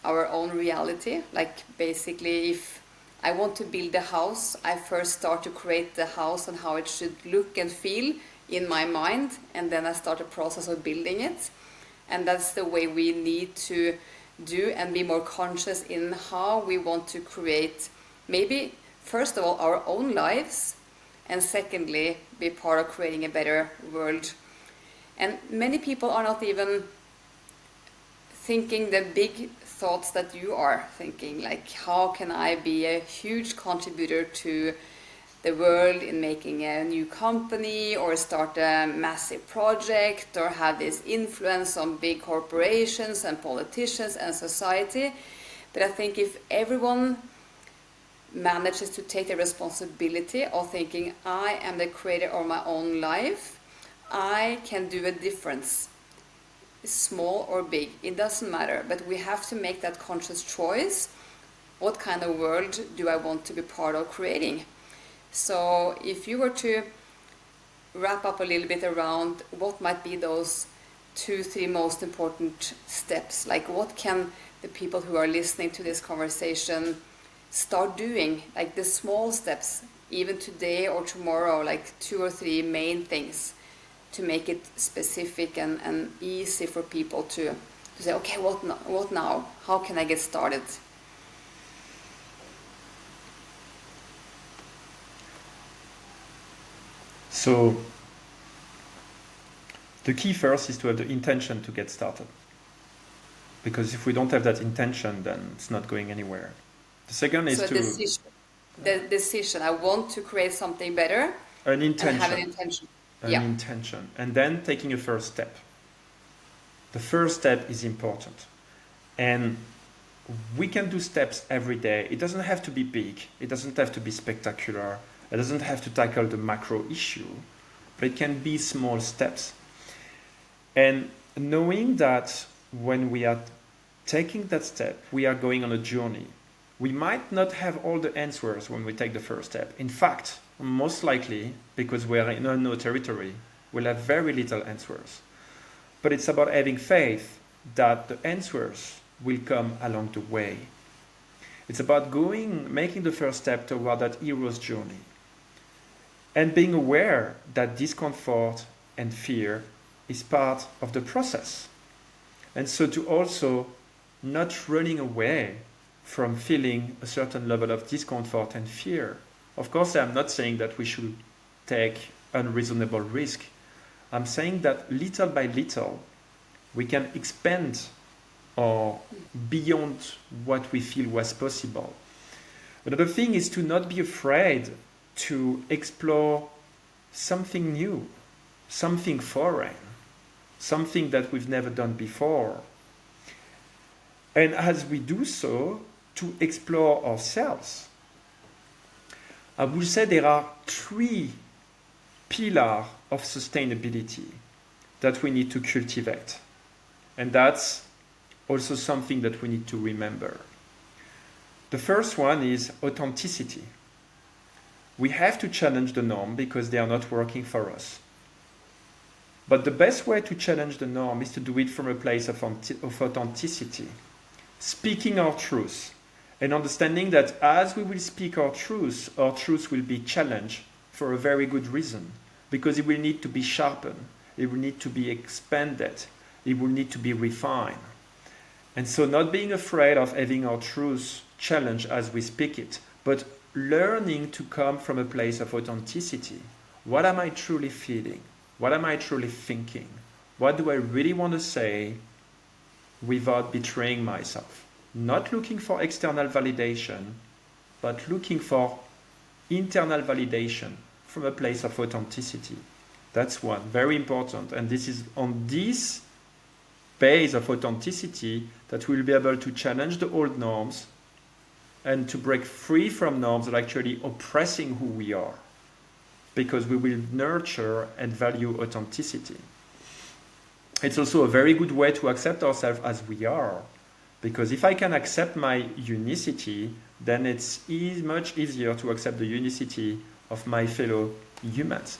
our own reality. Like basically, if I want to build a house, I first start to create the house and how it should look and feel in my mind, and then I start a process of building it. And that's the way we need to do and be more conscious in how we want to create, maybe first of all our own lives, and secondly be part of creating a better world. And many people are not even thinking the big thoughts that you are thinking, like how can I be a huge contributor to the world in making a new company, or start a massive project, or have this influence on big corporations and politicians and society. But I think if everyone manages to take the responsibility of thinking, I am the creator of my own life, I can do a difference, small or big, it doesn't matter, but we have to make that conscious choice. What kind of world do I want to be part of creating? So if you were to wrap up a little bit around what might be those 2-3 most important steps, like what can the people who are listening to this conversation start doing, like the small steps, even today or tomorrow, like 2 or 3 main things to make it specific and easy for people to say, okay, what now? How can I get started? So the key first is to have the intention to get started. Because if we don't have that intention, then it's not going anywhere. The second is So to the decision. I want to create something better an and have an intention, intention. an Yeah. intention, and then taking a first step. The first step is important. And we can do steps every day. It doesn't have to be big. It doesn't have to be spectacular. It doesn't have to tackle the macro issue, but it can be small steps. And knowing that when we are taking that step, we are going on a journey. We might not have all the answers when we take the first step. In fact, most likely, because we are in unknown territory, we'll have very little answers. But it's about having faith that the answers will come along the way. It's about making the first step toward that hero's journey. And being aware that discomfort and fear is part of the process. And so to also not running away from feeling a certain level of discomfort and fear. Of course, I'm not saying that we should take unreasonable risk. I'm saying that little by little, we can expand or beyond what we feel was possible. Another thing is to not be afraid to explore something new, something foreign, something that we've never done before. And as we do so, to explore ourselves. I would say there are 3 pillars of sustainability that we need to cultivate. And that's also something that we need to remember. The first one is authenticity. We have to challenge the norm because they are not working for us. But the best way to challenge the norm is to do it from a place of authenticity. Speaking our truth and understanding that as we will speak our truth will be challenged for a very good reason. Because it will need to be sharpened, it will need to be expanded, it will need to be refined. And so not being afraid of having our truth challenged as we speak it, but learning to come from a place of authenticity. What am I truly feeling? What am I truly thinking? What do I really want to say without betraying myself? Not looking for external validation, but looking for internal validation from a place of authenticity. That's one, very important. And this is on this base of authenticity that we'll be able to challenge the old norms and to break free from norms that are actually oppressing who we are, because we will nurture and value authenticity. It's also a very good way to accept ourselves as we are, because if I can accept my unicity, then it's much easier to accept the unicity of my fellow humans.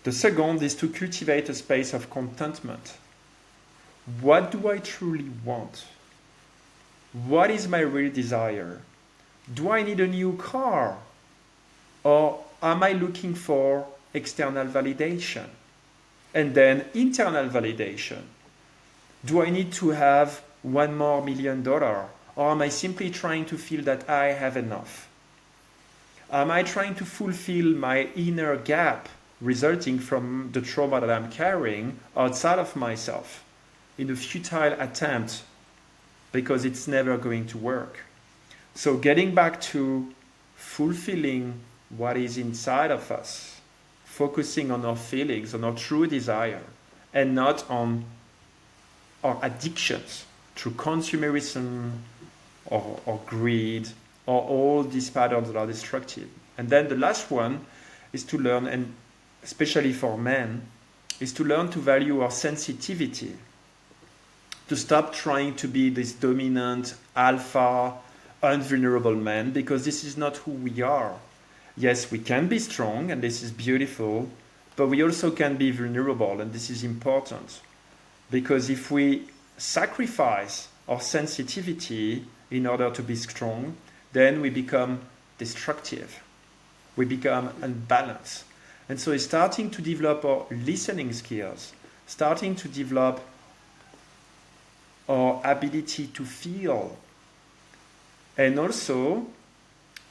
The second is to cultivate a space of contentment. What do I truly want? What is my real desire? Do I need a new car? Or am I looking for external validation? And then internal validation. Do I need to have $1 more million? Or am I simply trying to feel that I have enough? Am I trying to fulfill my inner gap resulting from the trauma that I'm carrying outside of myself in a futile attempt because it's never going to work? So getting back to fulfilling what is inside of us, focusing on our feelings, on our true desire, and not on our addictions through consumerism or greed or all these patterns that are destructive. And then the last one is to learn, and especially for men, is to learn to value our sensitivity, to stop trying to be this dominant, alpha, unvulnerable man, because this is not who we are. Yes, we can be strong, and this is beautiful, but we also can be vulnerable, and this is important. Because if we sacrifice our sensitivity in order to be strong, then we become destructive. We become unbalanced. And so it's starting to develop our listening skills, starting to develop our ability to feel, and also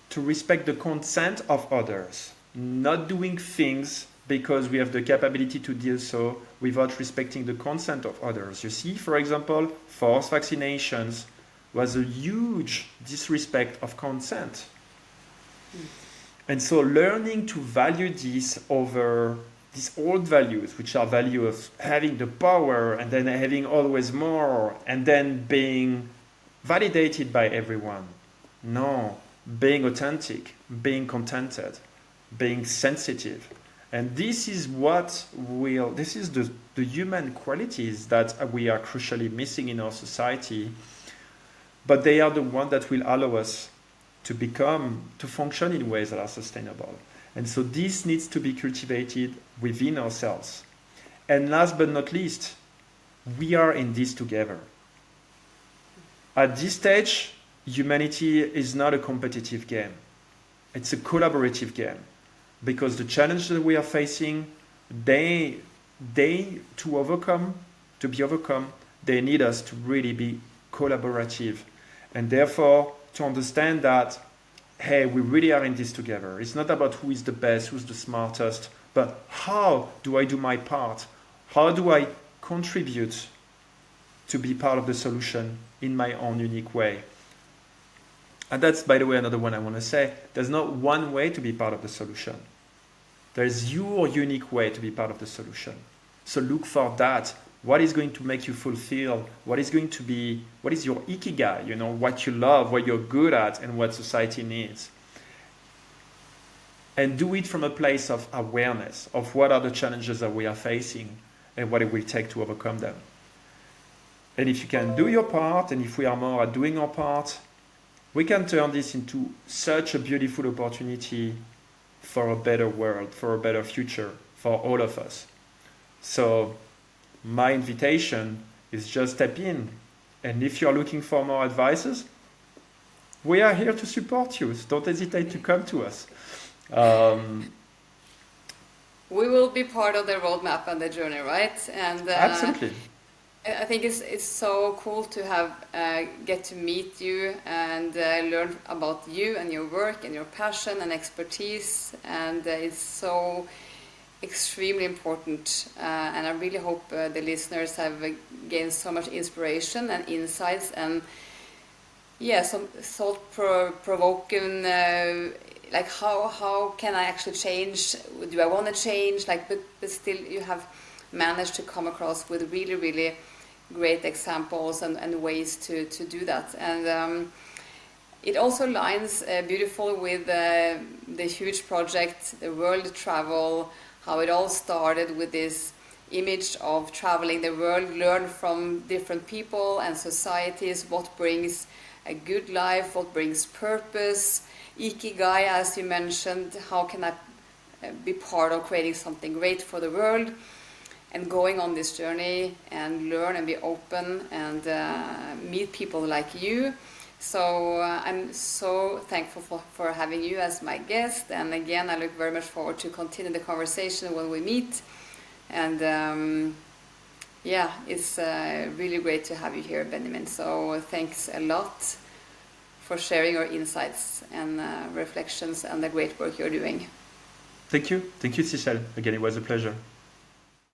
to respect the consent of others, not doing things because we have the capability to do so without respecting the consent of others. You see, for example, forced vaccinations was a huge disrespect of consent. And so learning to value this over these old values, which are value of having the power and then having always more and then being validated by everyone. No, being authentic, being contented, being sensitive. And this is this is the human qualities that we are crucially missing in our society, but they are the ones that will allow us to function in ways that are sustainable. And so this needs to be cultivated within ourselves. And last but not least, we are in this together. At this stage, humanity is not a competitive game. It's a collaborative game. Because the challenges that we are facing, to be overcome, they need us to really be collaborative. And therefore, to understand that, hey, we really are in this together. It's not about who is the best, who's the smartest, but how do I do my part? How do I contribute to be part of the solution in my own unique way? And that's, by the way, another one I want to say. There's not one way to be part of the solution. There's your unique way to be part of the solution. So look for that. What is going to make you fulfill? What is your ikigai? What you love, what you're good at, and what society needs. And do it from a place of awareness of what are the challenges that we are facing and what it will take to overcome them. And if you can do your part, and if we are more at doing our part, we can turn this into such a beautiful opportunity for a better world, for a better future, for all of us. So my invitation is just step in. And if you're looking for more advices, we are here to support you. So don't hesitate to come to us. We will be part of the roadmap and the journey, right? And absolutely. I think it's so cool to have get to meet you and learn about you and your work and your passion and expertise, and it's so extremely important. And I really hope the listeners have gained so much inspiration and insights, and some thought-provoking. Like how can I actually change? Do I want to change? But still you have managed to come across with really, really great examples and ways to do that. And it also aligns beautiful with the huge project, the world travel, how it all started with this image of traveling the world, learn from different people and societies, what brings a good life, what brings purpose, ikigai, as you mentioned, how can I be part of creating something great for the world, and going on this journey and learn and be open and meet people like you. So I'm so thankful for having you as my guest, and again I look very much forward to continue the conversation when we meet. And it's really great to have you here, Benjamin. So thanks a lot for sharing your insights and reflections and the great work you're doing. Thank you, Cécile. Again, it was a pleasure.